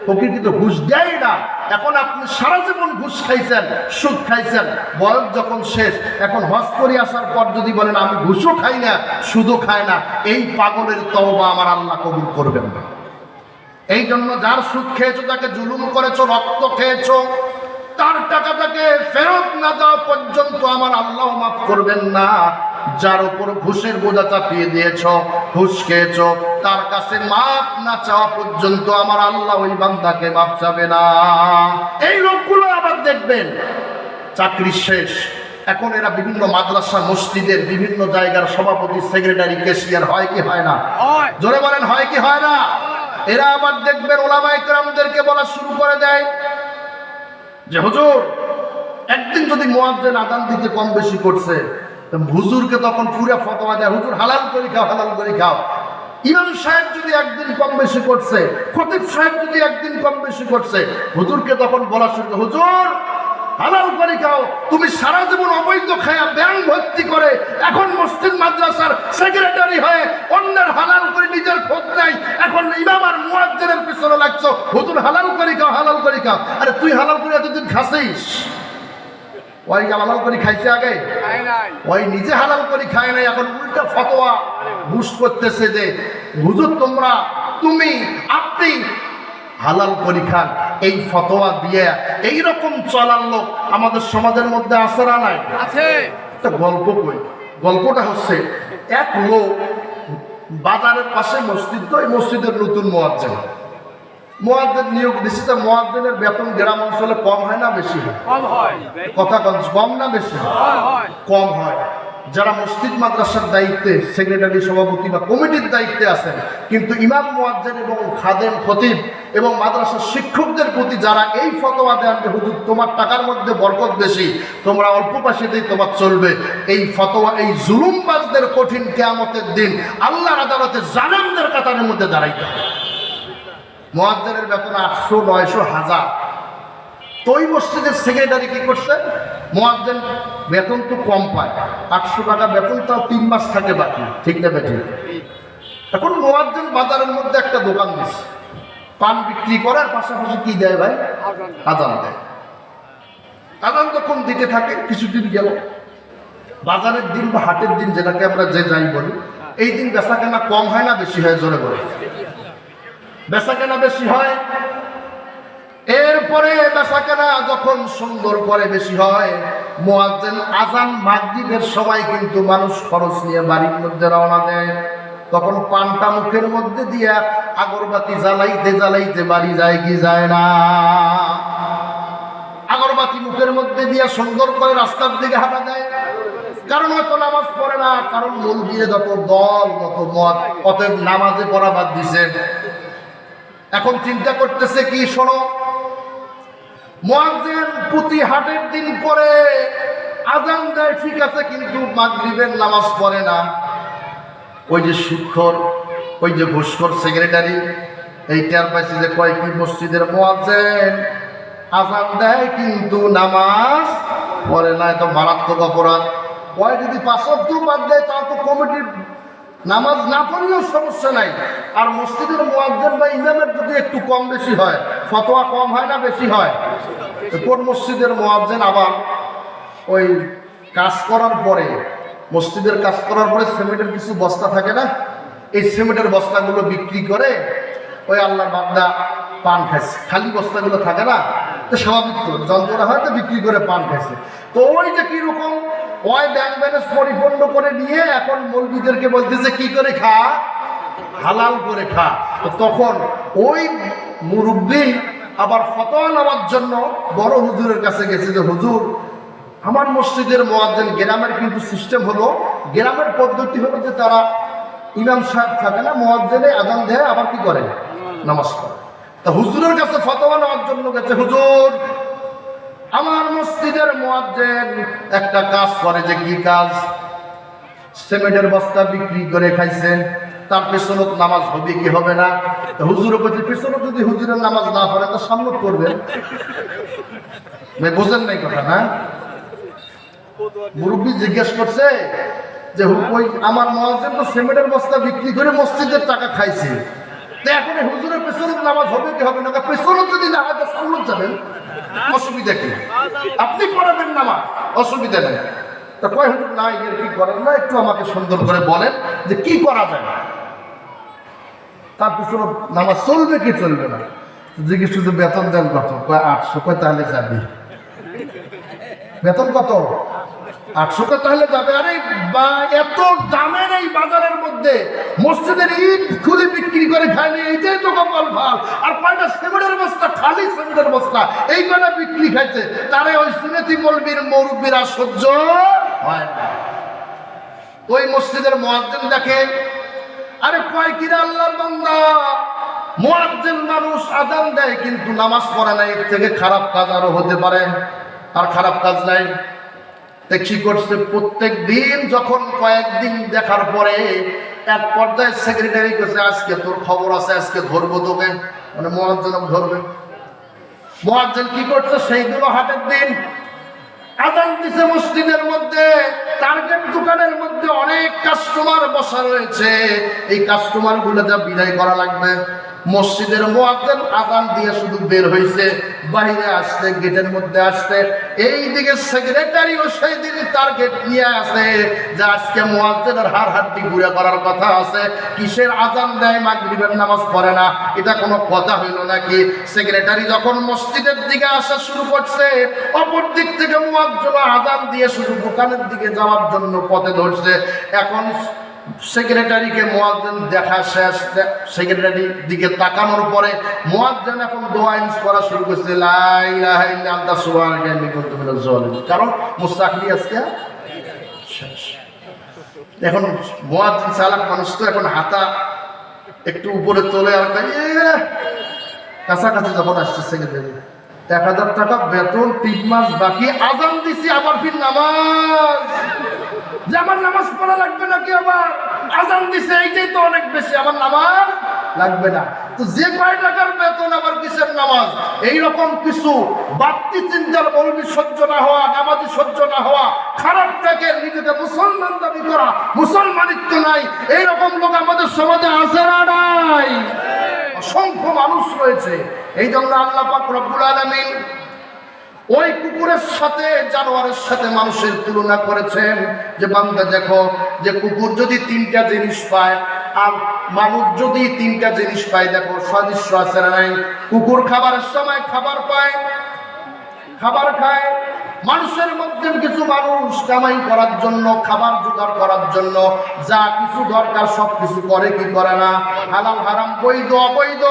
ফকির কিন্তু ঘুষ দেয় না। এখন আপনি সারা জীবন ঘুষ খাইছেন, সুদ খাইছেন, বয়স যখন শেষ এখন হজ করে আসার পর যদি বলেন আমি ঘুষও খাই না সুদও খাই না, এই পাগলের তওবা আমার আল্লাহ কবুল করবেন না। এই জন্য যার সুদ খেয়েছো, তাকে জুলুম করেছো, রক্ত খেয়েছো, তার টাকাটাকে ফেরত না দেওয়া পর্যন্ত আমার আল্লাহ মাফ করবেন না। যার উপর ঘুষের বোঝা চাপিয়ে দিয়েছ, ঘুষ খেয়েছ, তার কাছে মাফ না চাওয়া পর্যন্ত আমার আল্লাহ ওই বান্দাকে মাফ চাবে না। এই লোকগুলো আবার দেখবেন চাকরি শেষ, এখন এরা বিভিন্ন মাদ্রাসা মসজিদের বিভিন্ন জায়গার সভাপতি, সেক্রেটারি, ক্যাশিয়ার হয় কি হয় না? জোরে বলেন হয় কি হয় না? এরা আবার দেখবেন ওলামায়ে কেরামদেরকে বলা শুরু করে দেয় যে হুজুর একদিন যদি মুয়াজ্জিন আযান দিতে কম বেশি করছে, হুজুরকে তখন পুরো ফতোয়া দেয়, হুজুর হালাল করে খাও, হালাল করে খাও। ইমাম সাহেব যদি একদিন কম বেশি করছে, খতিব সাহেব যদি একদিন কম বেশি করছে, হুজুরকে তখন বলা শুরু, হুজুর হালাল করে খাও। তুমি সারা জীবন অবৈধ খায়া ব্যাংক ভর্তি করে এখন মসজিদ মাদ্রাসার সেক্রেটারি হয়ে অন্যের হালাল করে নিজের খোঁজ নাই, এখন ইমাম আর মুয়াজ্জিনের পিছনে লাগছো, হুজুর হালাল করে খাও, হালাল করে খাও। আরে তুই হালাল করে এতদিন খাসিস? ওই হালাল করে খাইছে আগে? ওই নিজে হালাল করে খায় নাই, এখন উল্টা ফতোয়া বুস্ট করতেছে যে হুজুর তোমরা তুমি আপনি হালাল করে খান। এই ফতোয়া দিয়ে এইরকম চলার লোক আমাদের সমাজের মধ্যে আছে না নাই? আছে। একটা গল্প কই, গল্পটা হচ্ছে এক লোক বাজারের পাশে মসজিদ, তো এই মসজিদের নতুন মুয়াজ্জিন নিয়োগ দিচ্ছে। তা মুয়াজ্জিনের বেতন গ্রাম অঞ্চলে কম হয় না বেশি হয়? কম হয়। কথা কম না বেশি? কম হয়। যারা মসজিদ মাদ্রাসার দায়িত্বে, সেক্রেটারি, সভাপতি বা কমিটির দায়িত্বে আছেন, কিন্তু ইমাম, মুয়াজ্জিন এবং খাদেম, খতিব এবং মাদ্রাসার শিক্ষকদের প্রতি যারা এই ফতোয়া দেন যে হুজুর তোমার টাকার মধ্যে বরকত বেশি, তোমরা অল্প পয়সাতেই তোমার চলবে, এই ফতোয়া এই জুলুমবাজদের কঠিন কিয়ামতের দিন আল্লাহর আদালতে জালেমদের কাতারের মধ্যে দাঁড়াইতে হবে। মুয়াজ্জিনের বেতন 800, 900, 1000। তো ওই মসজিদের সেক্রেটারি কি করছে, মুয়াজ্জিন বেতন তো কম পায়, 800 টাকা বেতন, তাও 3 মাস থাকে বাকি, ঠিক না বেঠিক? এখন মুয়াজ্জিন বাজারের মধ্যে একটা দোকান দিচ্ছে, পান বিক্রি করার পাশাপাশি কি দেয় ভাই? আজান দেয়। আজান যখন দিতে থাকে, কিছুদিন গেল, বাজারের দিন বা হাটের দিন যেটাকে আমরা যে যাই বলি, এই দিন বেচাকেনা কম হয় না বেশি হয়? জোরে বলে। বেচাকেনা বেশি হয়। এরপরে বেচাকেনা যখন সুন্দর করে বেশি হয়, মুয়াজ্জিন আজান মাগরিবের সময় কিন্তু মানুষ খরচ নিয়ে বাড়ির মধ্যে রওনা দেয়। তখন পানটা মুখের মধ্যে দিয়া আগরবাতি জ্বালাইতে জ্বালাইতে বাড়ি যায় কি যায় না? আগরবাতি মুখের মধ্যে দিয়া সুন্দর করে রাস্তার দিকে হাঁটা দেয়। কারণ হয়তো নামাজ পড়ে না, কারণ মূল দিয়ে যত দল যত মত, অতএব নামাজে পড়া বাদ দিছে। এখন চিন্তা করতেছে কি, শোনো, মুয়াজ্জিন প্রতি হাটের দিন পরে আজান দেয় ঠিক আছে, কিন্তু মাগরিবের নামাজ পড়ে না। ওই যে সুদখোর, ওই যে ঘুষখোর সেক্রেটারি, এই টের পাইছে যে কয়েকটি মসজিদের মুয়াজ্জিন আজান দেয় কিন্তু নামাজ পড়ে না। এত মারাত্মক অপরাধ। ওই যদি 5 ওয়াক্ত বাদ দেয় তাও তো কমিটির নামাজ না পড়লেও সমস্যা নাই। আর মসজিদের মুয়াজ্জিন বা ইমামের যদি একটু কম বেশি হয়, ফতোয়া কম হয় না বেশি হয়? কোন মসজিদের মুয়াজ্জিন আবার ওই কাজ করার পরে, মসজিদের কাজ করার পরে সিমেন্টের কিছু বস্তা থাকে না, এই সিমেন্টের বস্তাগুলো বিক্রি করে ওই আল্লাহর বান্দা পান খাইছে। খালি বস্তাগুলো থাকে না, তো স্বাভাবিক তো যন্ত্রণা হয়তো বিক্রি করে পান খাইছে। তো ওই যে কিরকম ওই ব্যাংক ব্যালেন্স পরিপূর্ণ করে নিয়ে এখন মৌলবীদেরকে বলতেছে কি করে খা, হালাল করে খা। তো তখন ওই মুরব্বী আবার ফতোয়া নেওয়ার জন্য বড় হুজুরের কাছে গেছে যে হুজুর, আমার মসজিদের মুয়াজ্জিন, গ্রামের কিন্তু সিস্টেম হলো, গ্রামের পদ্ধতি হলো যে তারা ইমাম সাহেব থাকে না, মুয়াজ্জিনে আজান দেয় আবার কি করে নামাজ পড়ে। তা হুজুরের কাছে ফতোয়া নেওয়ার জন্য গেছে, হুজুর আমার মসজিদের মুয়াজ্জিন একটা কাজ করে, যে কি কাজ? সিমেন্টের বস্তা বিক্রি করে খাইছে, তার পেছনে নামাজ হবে কি হবে না? হুজুরের কাছে পেছনে যদি হুজুরের নামাজ না পড়ে তো সামনে করবেন। বুঝেন নাই কথা না? মুরব্বী জিজ্ঞেস করছে যে ওই আমার মুয়াজ্জিন তো সিমেন্টের বস্তা বিক্রি করে মসজিদের টাকা খাইছে, তো এখন হুজুরের পেছনে নামাজ হবে কি হবে না? পেছনে যদি না হয় তো সামনে যাবেন, অসুবিধা কি? আপনি পড়াবেন নামাজ, অসুবিধা নেই। তা কয় হুজুর না, এর কি করেন না, একটু আমাকে সুন্দর করে বলেন যে কি করা যায়। তার পিছনে নামাজ চলবে কি চলবে না? জিজ্ঞেস করছে বেতন দেন কত? কয় 800। কয় তাহলে যাবি। বেতন কত? 800। কয় তাহলে যাবে। আরে বা এত দামের এই বাজারের মধ্যে মসজিদের ইট খুলে বিক্রি করে খায়নি, এইটাই তো কপাল ভাল। আর কয়টা সিমেন্টের বস্তা, খালি সিমেন্টের বস্তা, এই কয়টা বিক্রি খাইছে, তারে ওই সুন্নতি মৌলবীর মুরব্বীরা সহ্য হয় না। ওই মসজিদের মুয়াজ্জিন দেখে, আরে কয় কিরা আল্লাহর বান্দা, মুয়াজ্জিন মানুষ আজান দেয় কিন্তু নামাজ পড়ে না, এর থেকে খারাপ কাজ আরো হতে পারে। আর খারাপ কাজ নাই। কি করছে, প্রত্যেক দিন যখন কয়েকদিন দেখার পরে এক পর্যায়ে সেক্রেটারি কাছে, আজকে তোর খবর আছে, আজকে ধরবো তোকে, মানে মুয়াজ্জিন ধরবে। মুয়াজ্জিন কি করছে, সেইগুলো হাটের দিন আজান দিছে মসজিদের মধ্যে, টার্গেট দোকানের মধ্যে অনেক কাস্টমার বসা রয়েছে, এই কাস্টমার গুলো যা বিদায় করা লাগবে। মসজিদের মুয়াজ্জিন আজান দিয়ে শুধু বের হইছে, বাইরে আসতে, গেটের মধ্যে আসতে, এইদিকে সেক্রেটারিও সেই দিন টার্গেট নিয়ে আসে যে আজকে মুয়াজ্জিনের হাড় হাড্ডি গুঁড়া করার কথা আছে। কিসের আজান দেয়, মাগরিবের নামাজ পড়ে না, এটা কোনো কথা হইল নাকি? সেক্রেটারি যখন মসজিদের দিকে আসা শুরু করছে, অপর দিক থেকে মুয়াজ্জিন আজান দিয়ে শুধু দোকানের দিকে যাওয়ার জন্য পথে ধরছে। এখন সেক্রেটারিকে মুয়াজ্জিন দেখা শেষ, সেক্রেটারির দিকে তাকানোর পরে মুয়াজ্জিন এখন দোয়া করা শুরু করছে, লা ইলাহা ইল্লা আনতা সুবহানাকা ইন্নী কুনতু মিনাজ জালিমিন। কারণ মুস্তাকলি আজকে শেষ। এখন মুয়াজ্জিন চালাক মানুষ তো, এখন হাতা একটু উপরে তোলে আর কাছাকাছি যখন আসছে সেক্রেটারি, 1000 টাকা বেতন, 3 মাস বাকি, আজান দিছি আবার ফির নামাজ, যে আমার নামাজ পড়া লাগবে নাকি? আবার আজান দিছে, এইটাই তো অনেক বেশি, আমার নামাজ লাগবে না। তো যে কয় টাকার বেতন আবার কিসের নামাজ? এইরকম কিছু বাড়তি চিন্তার মৌলবি সহ্য না হওয়া, নামাজি সহ্য না হওয়া, খারাপ টাকের নিজেকে মুসলমান দাবি করা, মুসলমানিত্ব নাই, এইরকম লোক আমাদের সমাজে আছে না নাই? অসংখ্য মানুষ রয়েছে। এই জন্য আল্লাহ পাক রব্বুল আলামিন ওই কুকুরের সাথে জানোয়ারের সাথে মানুষের তুলনা করেছেন যে বান্দা দেখো, যে কুকুর যদি 3টা জিনিস পায় আর মানুষ যদি 3টা জিনিস পায়, দেখো সাদৃশ্য আছে না নাই? কুকুর খাবারের সময় খাবার পায়, খাবার খায়। মানুষের মধ্যে কিছু মানুষ কামাই করার জন্য, খাবার জোগাড় করার জন্য যা কিছু দরকার সব কিছু করে কি করে না? হালাল হারাম, বৈধ অবৈধ,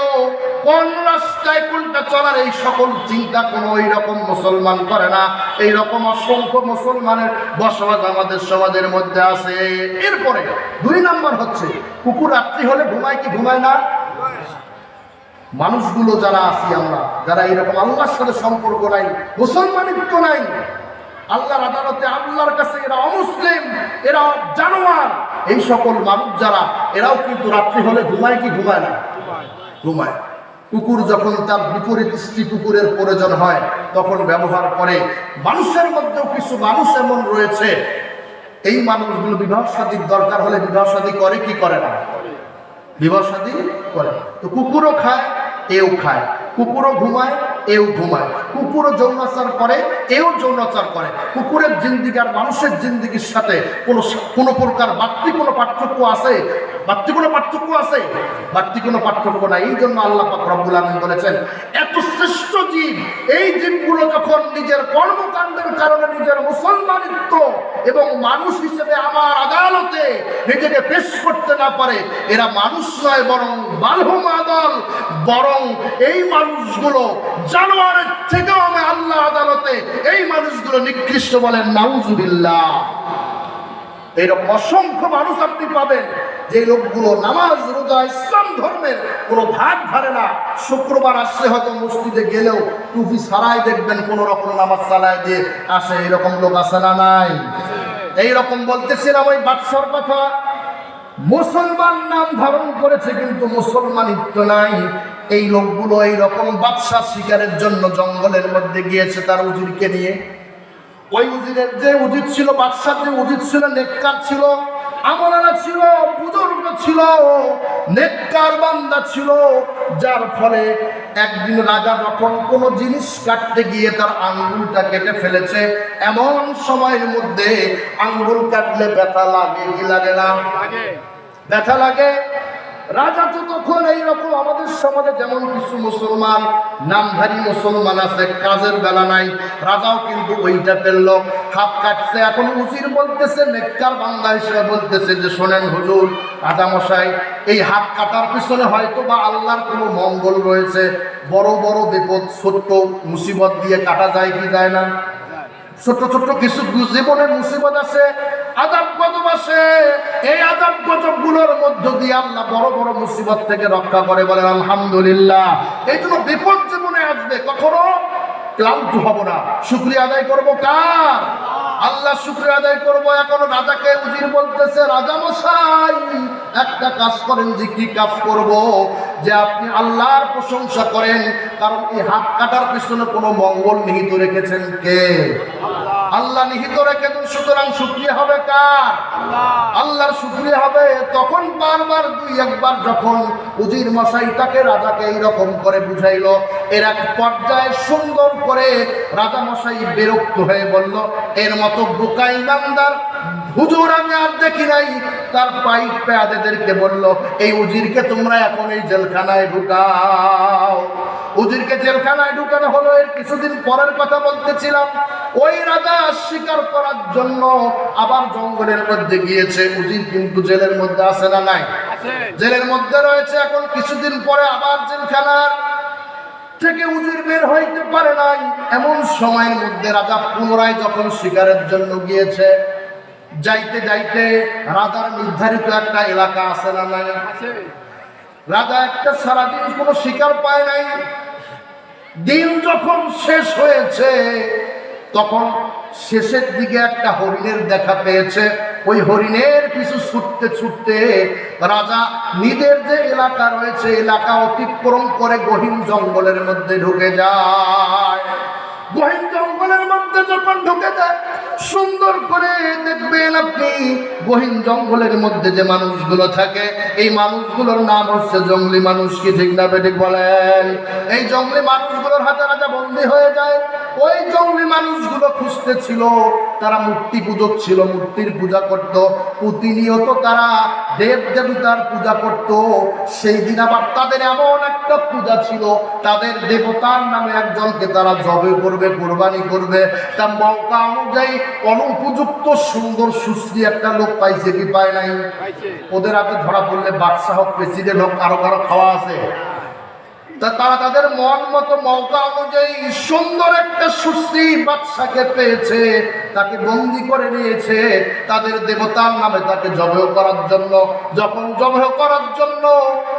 কোন রাস্তায় কোনটা চলার এই সকল চিন্তা কোনো ওই রকম মুসলমান করে না। এই রকম অসংখ্য মুসলমানের বসবাস আমাদের সমাজের মধ্যে আছে। এরপরে 2 নাম্বার হচ্ছে কুকুর রাত্রি হলে ঘুমায় কি ঘুমায় না? মানুষগুলো যারা আছি আমরা, যারা এরকম আল্লাহর সাথে সম্পর্ক নাই, মুসলমানিত্ব নাই, আল্লাহর আদালতে আল্লাহর কাছে এরা অমুসলিম, এরা জানোয়ার, এই সকল মানুষ যারা, এরাও কিন্তু রাত্রি হলে ঘুমায় কি ঘুমায় না? ঘুমায়। কুকুর যখন তার বিপরীত স্ত্রী কুকুরের প্রয়োজন হয় তখন ব্যবহার করে। মানুষের মধ্যেও কিছু মানুষ এমন রয়েছে, এই মানুষগুলো বিবাহ শাদীর দরকার হলে বিবাহ শাদী করে কি করে না? বিবাহ শাদী করে। তো কুকুরও খায়, এও খায়, কুকুরও ঘুমায়, এও ঘুমায়, কুকুরও যৌনাচার করে, এও যৌনাচার করে। কুকুরের জিন্দিগি আর মানুষের জিন্দিগির সাথে কোনো প্রকার বাড়তি কোনো পার্থক্য আছে? বাড়তি কোনো পার্থক্য আছে? বাড়তি কোনো পার্থক্য নাই। এই জন্য আল্লাহ পাক রব্বুল আলামিন বলেছেন, এত শ্রেষ্ঠ জীব, এই জীবগুলো যখন নিজের কর্মকাণ্ডের কারণে নিজের মুসলমানিত্ব এবং মানুষ হিসেবে আমার আদালতে নিজেকে পেশ করতে না পারে, এরা মানুষ নয় বরং বালহুম আদল, বরং এই মানুষগুলো জানোয়ারের থেকেও আমি আল্লাহ আদালতে এই মানুষগুলো নিকৃষ্ট বলেন, নাউজুবিল্লাহ। এইরকম অসংখ্য মানুষ আপনি পাবেন যে লোকগুলো নামাজ রোজা ইসলাম ধর্মের কোনো ভাগ ধরে না। শুক্রবার আসলে হয়তো মসজিদে গেলেও টুপি ছাড়াই দেখবেন কোন রকম নামাজ চালায় দিয়ে আসে। এইরকম লোক আছে না নাই? এইরকম বলতেছিলাম ওই বাদশার কথা, মুসলমান নাম ধারণ করেছে কিন্তু মুসলমানিত্ব নাই। এই লোকগুলো এইরকম বাদশা শিকারের জন্য জঙ্গলের মধ্যে গিয়েছে তার উজিরকে নিয়ে। ওই উজিরের যে উজির ছিল, বাদশার যে উজির ছিল, নেককার ছিল, আমলারা ছিল, বুজুর্গ ছিল, নেককার বান্দা ছিল, যার ফলে একদিন রাজা যখন কোনো জিনিস কাটতে গিয়ে তার আঙ্গুলটা কেটে ফেলেছে, এমন সময়ের মধ্যে আঙ্গুল কাটলে ব্যথা লাগে কি লাগে না? ব্যথা লাগে। রাজা তো তখন এইরকম আমাদের সমাজে যেমন কিছু মুসলমান নামধারী মুসলমান আছে, কাজের বেলা নাই, রাজাও কিন্তু ওইটা পেল, হাত কাটছে। এখন উজির বলতেছে, নেককার বান্দা হিসেবে বলতেছে যে শোনেন হুজুর, রাজা মশাই, এই হাত কাটার পিছনে হয়তো বা আল্লাহর কোনো মঙ্গল রয়েছে। বড় বড় বিপদ ছোট্ট মুসিবত দিয়ে কাটা যায় কি যায় না? ছোট্ট ছোট্ট কিছু জীবনের মুসিবত আছে, আযাব গজব আছে, এই আযাব গজব গুলোর মধ্য দিয়ে আল্লাহ বড় বড় মুসিবত থেকে রক্ষা করে, বলেন আলহামদুলিল্লাহ। এই জন্য বিপদ জীবনে আসবে, কখনো ক্লান্ত হব না। শুকরিয়া আদায় করবো কার? আল্লাহ শুকরিয়া আদায় করবো। এখন রাজাকে উজির বলতেছে, রাজা মশাই একটা কাজ করেন। যে কি কাজ করব? যে আপনি আল্লাহর প্রশংসা করেন, কারণ এই হাত কাটার পিছনে কোনো মঙ্গল নিহিত রেখেছেন কে? আল্লাহ নিহিত রেখেছেন, সুতরাং শুকরিয়া হবে কার? আল্লাহর শুকরিয়া হবে। তখন বারবার 2-1 বার যখন উজির মশাই তাকে রাজাকে এইরকম করে বুঝাইলো, এর এক পর্যায়ে সুন্দর করে রাজা মশাই বিরক্ত হয়ে বলল, এর মতো বোকা ইমানদার হুজুর আমি আর দেখি নাই। তার পাইক পেয়াদেরকে বলল, এই উজিরকে তোমরা এখন এই জেলখানায় ঢুকাও। উজিরকে জেলখানায় ঢুকানো হলো। এর কিছুদিন পরের কথা বলতেছিলাম, ওই রাজা শিকার করার জন্য আবার জঙ্গলের মধ্যে গিয়েছে। উজির কিন্তু জেলের মধ্যে আছে না নাই? জেলের মধ্যে রয়েছে। এখন কিছুদিন পরে আবার জেলখানার থেকে উজির বের হইতে পারে নাই। এমন সময়ের মধ্যে রাজা পুনরায় যখন শিকারের জন্য গিয়েছে, যাইতে যাইতে রাজার নির্ধারিত একটা এলাকা আছে না নাই? রাজা একটা সারাদিন কোনো শিকার পায় নাই। দিন যখন শেষ হয়েছে তখন শেষের দিকে একটা হরিণের দেখা পেয়েছে। ওই হরিণের পিছু ছুটতে ছুটতে রাজা নিজের যে এলাকা রয়েছে এলাকা অতিক্রম করে গহীন জঙ্গলের মধ্যে ঢুকে যায়। গহীন জঙ্গলের মধ্যে যখন ঢুকে যায়, সুন্দর করে দেখবেন আপনি গহীন জঙ্গলের মধ্যে যে মানুষগুলো থাকে এই মানুষগুলোর নাম হচ্ছে জঙ্গলি মানুষ। কি ঠিক না বেঠিক বলেন? এই জঙ্গলি মানুষগুলোর হাতে রাজা বন্দী হয়ে যায়। ওই জঙ্গলি মানুষগুলো খুঁজতে ছিল, তারা মূর্তি পূজক ছিল, মূর্তির পূজা করত, প্রতিনিয়ত তারা দেব দেবতার পূজা করত। সেই দিন আবার তাদের এমন একটা পূজা ছিল, তাদের দেবতার নামে একজনকে তারা জবে করবে, কোরবানি করবে। তা মৌকা অনুযায়ী অনুপযুক্ত সুন্দর সুশ্রী একটা লোক পাইছে কি পায় নাই? ওদের হাতে ধরা পড়লে বাদশাহ হোক, প্রেসিডেন্ট হোক, কারো কারো খাওয়া আছে। তা তারা তাদের মন মতো মৌকা অনুযায়ী সুন্দর একটা সুশ্রী বাদশাকে পেয়েছে, তাকে বন্দী করে নিয়েছে তাদের দেবতার নামে তাকে জবেহ করার জন্য। যখন জবেহ করার জন্য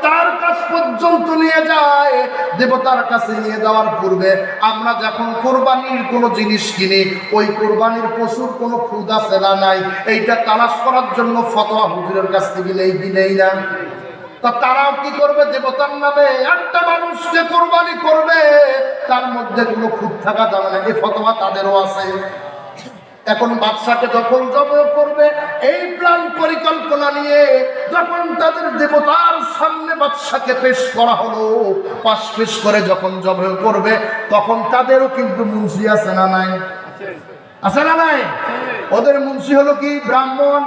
তার কাছ পর্যন্ত নিয়ে যায়, দেবতার কাছে নিয়ে যাওয়ার পূর্বে আমরা যখন কোরবানির কোনো জিনিস কিনি, ওই কোরবানির পশুর কোনো খুদ আছে না নাই এইটা তালাশ করার জন্য ফতোয়া হুজুরের কাছ থেকে নেই কি নেই না? তা তারাও কি করবে? দেবতার নামে একটা মানুষকে কোরবানি করবে, তার মধ্যে কোনো খুঁত থাকা যাবে না, এই ফতোয়া তাদেরও আছে। এখন বাদশাকে যখন জবেহ করবে এই প্ল্যান পরিকল্পনা নিয়ে যখন তাদের দেবতার সামনে বাদশাকে পেশ করা হলো, পাশ পেশ করে যখন জবেহ করবে তখন তাদেরও কিন্তু মুন্সি আছে না নাই? আছে না নাই? ওদের মুন্সি হলো কি? ব্রাহ্মণ।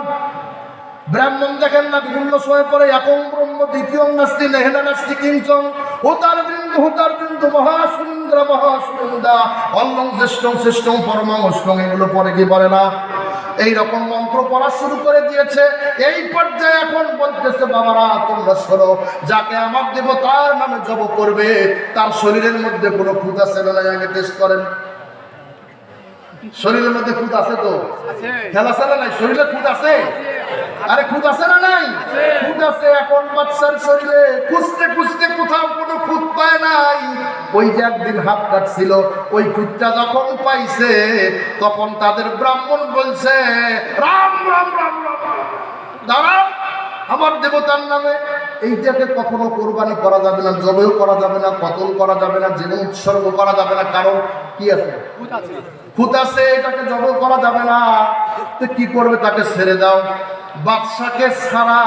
ব্রাহ্মণ দেখেন না বিভিন্ন সময় পরে একং ব্রহ্ম দ্বিতীয় নাস্তি নেহেনা নাস্তি কিঞ্চন হোতার বিন্দু মহাসুন্দর মহাসুন্দা অল্লং শ্রেষ্ঠং শ্রেষ্ঠং পরমং অষ্টং, এগুলো পরে কি বলে না? এই রকম মন্ত্র পড়া শুরু করে দিয়েছে। এই পর্যায়ে এখন বলতেছে, বাবারা তোমরা শোনো, যাকে আমার দেবতার নামে জব করবে তার শরীরের মধ্যে কোনো খুঁত আছে না? আগে টেস্ট করেন। শরীরের মধ্যে খুঁত আছে তো? খেলা আছে না নাই? শরীরে খুঁত আছে? আরে খুঁত আছে না নাই? খুঁত আছে। এখন বাচ্চার শরীরে খুঁজতে খুঁজতে কোথাও কোনো খুঁত পায় নাই। ওই যে একদিন হাত কাটছিল, ওই খুঁতটা যখন পাইছে তখন তাদের ব্রাহ্মণ বলছে, রাম রাম রাম রাম, দাঁড়া, আমার দেবতার নামে এইটাকে কখনো কোরবানি করা যাবে না, জবেহ করা যাবে না, কতল করা যাবে না, জীবন উৎসর্গ করা যাবে না। কারণ কি আছে? খুঁত আছে, এটাকে জবেহ করা যাবে না। তো কি করবে? তাকে ছেড়ে দাও। বাদশাকে ছাড়া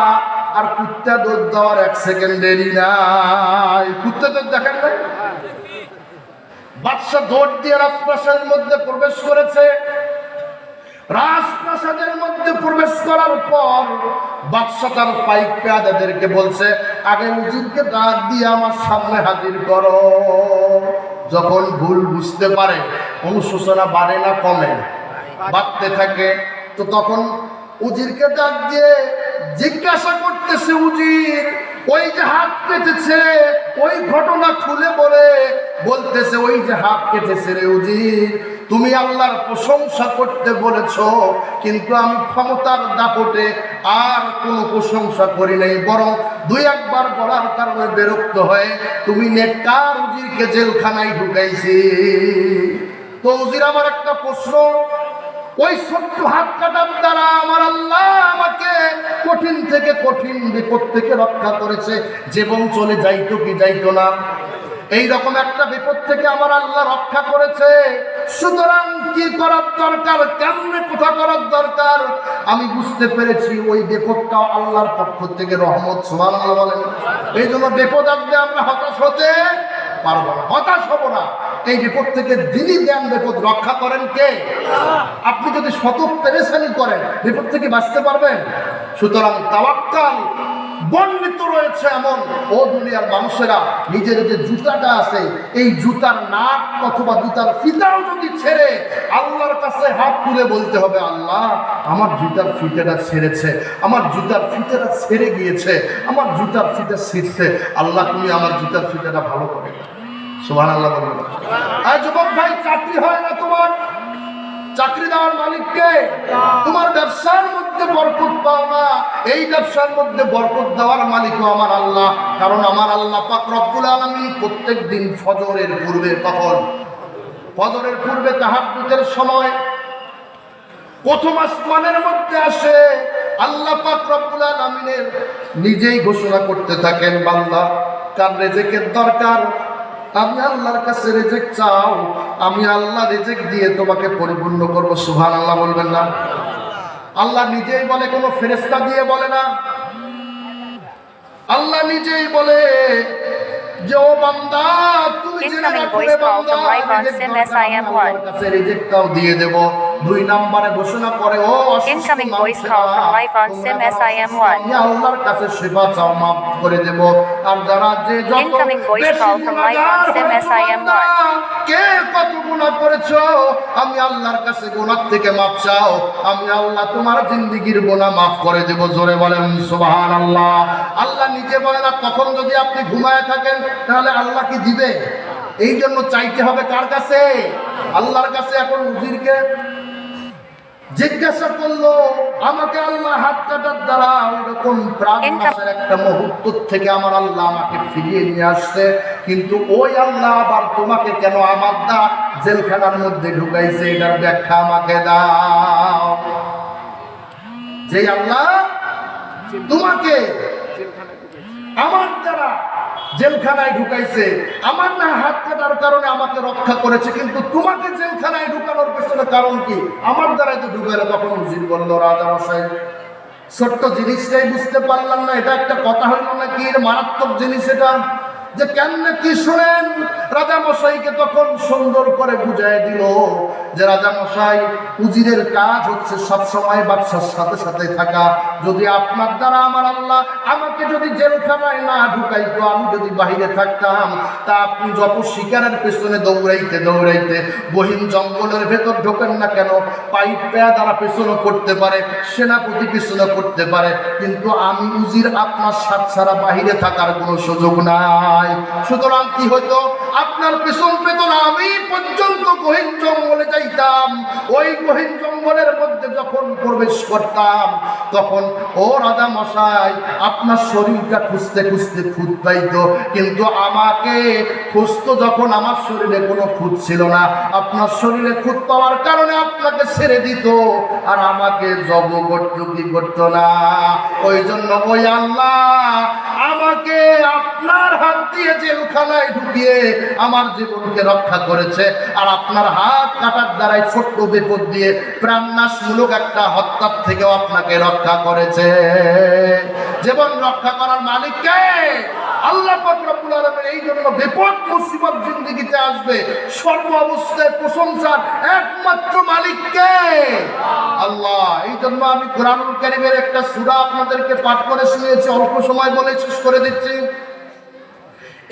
আর কুত্তা দুধ দেওয়ার 1 সেকেন্ড দেরি নাই। কুত্তা দুধ দেখেন নাই? বাদশা দৌড় দিয়ে রাজপ্রাসাদের মধ্যে প্রবেশ করেছে। রাজপ্রাসাদের মধ্যে প্রবেশ করার পর বাদশা তার পাইক পেয়াদাদেরকে বলছে, আগে উজিরকে ডাক দিয়ে আমার সামনে হাজির করো। যখন ভুল বুঝতে পারে, অনুশোচনা বাড়ে না কমে? বাড়তে থাকে। তো তখন উজিরকে ডাক দিয়ে জিজ্ঞাসা করতেছে, উজির ওই যে হাত কেটেছে ওই ঘটনা খুলে বলতেছে, ওই যে হাত কেটেছে রে উজির, তুমি আল্লাহর প্রশংসা করতে বলেছ, কিন্তু আমি ক্ষমতার দাপটে আর কোনো প্রশংসা করি নাই, বরং 2-1 বার বলার কারণে বিরক্ত হয়ে তুমি নেককার উজিরকে জেলখানায় ঢুকাইছি। তো উজির, আমার একটা প্রশ্ন, ওই ছোট্ট হাত কাটার দ্বারা আমার আল্লাহ আমাকে কঠিন থেকে কঠিন বিপদ থেকে রক্ষা করেছে, জীবন চলে যাইতো কি যাইতো না? এইরকম একটা বিপদ থেকে আমার আল্লাহ রক্ষা করেছে। সুতরাং কি করার দরকার, কেমনে কোথা করার দরকার আমি বুঝতে পেরেছি। ওই বিপদটা আল্লাহর পক্ষ থেকে রহমত। সুবহানাল্লাহ বলেন। এই জন্য বিপদ আসলে আমরা হতাশ হতে পারবো না, হতাশ হবো না। এই বিপদ থেকে যিনি দেন বিপদ রক্ষা করেন কে? আপনি যদি শত পেরেশানি করেন বিপদ থেকে বাঁচতে পারবেন? সুতরাং তাওয়াক্কাল বর্ণিত রয়েছে এমন, ও দুনিয়ার মানুষেরা, নিজের যে জুতাটা আছে এই জুতার নাক অথবা জুতার ফিতাও যদি ছেড়ে আল্লাহর কাছে হাত তুলে বলতে হবে, আল্লাহ আমার জুতার ফিতেটা ছেড়েছে, আমার জুতার ফিতেটা ছেড়ে গিয়েছে, আমার জুতার ফিতে ছিঁড়ছে, আল্লাহ তুমি আমার জুতার ফিতেটা ভালো করে দাও। সুবহানাল্লাহ বলুন। আর যুবক ভাই, চাকরি হয় না তোমার, চাকরি দেওয়ার মালিককে। তোমার ব্যবসার মধ্যে বরকত পাও না, এই ব্যবসার মধ্যে বরকত দেওয়ার মালিকও আমার আল্লাহ। কারণ আমার আল্লাহ পাক রব্বুল আলামিন প্রত্যেক দিন ফজরের পূর্বে, কখন? ফজরের পূর্বে তাহাজ্জুদের সময় প্রথম আসমানের মধ্যে আসে, আল্লাহ পাক রব্বুল আলামিনের নিজেই ঘোষণা করতে থাকেন, বান্দা কার রিজিকের দরকার, আমি আল্লাহর কাছে রিজিক চাও, আমি আল্লাহ রিজিক দিয়ে তোমাকে পরিপূর্ণ করব। সুবহানাল্লাহ বলবেন না? আল্লাহ নিজেই বলে, কোনো ফেরেশতা দিয়ে বলে না। আল্লাহ নিজেই বলে যে ও বান্দা, তুমি জেনে রাখো রে বান্দা, আল্লাহর কাছে রিজিকটাও দিয়ে দেব। দুই নম্বরে ঘোষণা করে, ও Incoming voice call from Life on Sim SIM1. আমি আল্লাহর কাছে সেবা চাও, মাফ করে দেব। আর যারা যে যত Incoming voice বেশি call from Life on Sim গুনাহগার SIM1. কে কত গুনাহ করেছো, আমি আল্লাহর কাছে গুনাহ থেকে মাফ চাও, আমি আল্লাহ তোমার জিন্দেগীর গুনাহ মাফ করে দেব। জোরে বলেন সুবহানাল্লাহ। আল্লাহ নিজে বলে না, তখন যদি আপনি ঘুমায় থাকেন তাহলে আল্লাহ কি দিবে? এই জন্য চাইতে হবে কার কাছে? আল্লাহর কাছে। এখন উজিরকে জিজ্ঞাসা করলো, আমাকে আল্লাহ হাত কাটার দ্বারা ওরকম প্রাণ নাশের একটা মুহূর্ত থেকে আমার আল্লাহ আমাকে ফিরিয়ে নিয়ে আসছে, কিন্তু ওই আল্লাহ আবার তোমাকে কেন আমার দা জেলখানার মধ্যে ঢুকাইছে, এটার ব্যাখ্যা আমাকে দাও। যে আল্লাহ তোমাকে আমার দ্বারা জেলখানায় ঢুকাইছে, আমার না হাত কাটার কারণে আমাকে রক্ষা করেছে, কিন্তু তোমাকে জেলখানায় ঢুকানোর পেছনে কারণ কি? আমার দ্বারাই তো ঢুকাইলো। তখন উজির বলল, রাজা মশাই ছোট্ট জিনিসটাই বুঝতে পারলাম না, এটা একটা কথা হইল নাকি? এর মারাত্মক জিনিস এটা, যে কেমনে কি শোনেন। রাজা মশাইকে তখন সুন্দর করে বুঝাই দিল যে রাজা মশাই, উজিরের কাজ হচ্ছে সব সময় বাদশার সাথে সাথে থাকা। যদি আপনার দ্বারা আমার আল্লাহ আমাকে যদি জেলখানায় না ঢুকাইতো, আমি যদি বাহিরে থাকতাম, তা আপনি যত শিকারের পেছনে দৌড়াইতে দৌড়াইতে গহীন জঙ্গলের ভেতর ঢোকেন না কেন, পাইপ পেয়া দ্বারা পেছনে করতে পারে, সেনাপতি পেছনে করতে পারে, কিন্তু আমি উজির আপনার সাথ ছাড়া বাহিরে থাকার কোনো সুযোগ নাই। সুতরাং কি হতো, আপনার পেছন পেছন আমি পর্যন্ত গহীন জঙ্গলে যাইতাম। ওই গহীন জঙ্গলের মধ্যে যখন প্রবেশ করতাম, তখন ও রাজা মশাই আপনার শরীরটা খুঁজতে খুঁজতে খুঁত পাইতো, কিন্তু আমাকে খুঁজতো যখন আমার শরীরে কোনো খুঁত ছিল না। আপনার শরীরে খুঁত পাওয়ার কারণে আপনাকে ছেড়ে দিত, আর আমাকে জব করতো কি করতো না। ওই জন্য ওই আল্লাহ আমাকে আপনার হাত দিয়ে জেলখানায় ঢুকিয়ে আমার জীবনকে রক্ষা করেছে, আর আপনার হাত কাটার দ্বারাই ছোট্ট বিপদ দিয়ে প্রাণনাশমূলক একটা হত্যার থেকেও আপনাকে রক্ষা করেছে। জীবন রক্ষা করার মালিক কে? আল্লাহ পাক রব্বুল আলামিন। এই জন্য বিপদ মুসিবত জিন্দেগিতে আসবে, সর্ব অবস্থায় প্রশংসার একমাত্র মালিক কে? আল্লাহ। এই জন্য আমি কোরআনুল কারীমের একটা সূরা আপনাদেরকে পাঠ করে শুনিয়েছি, অল্প সময় বলে শেষ করে দিচ্ছি।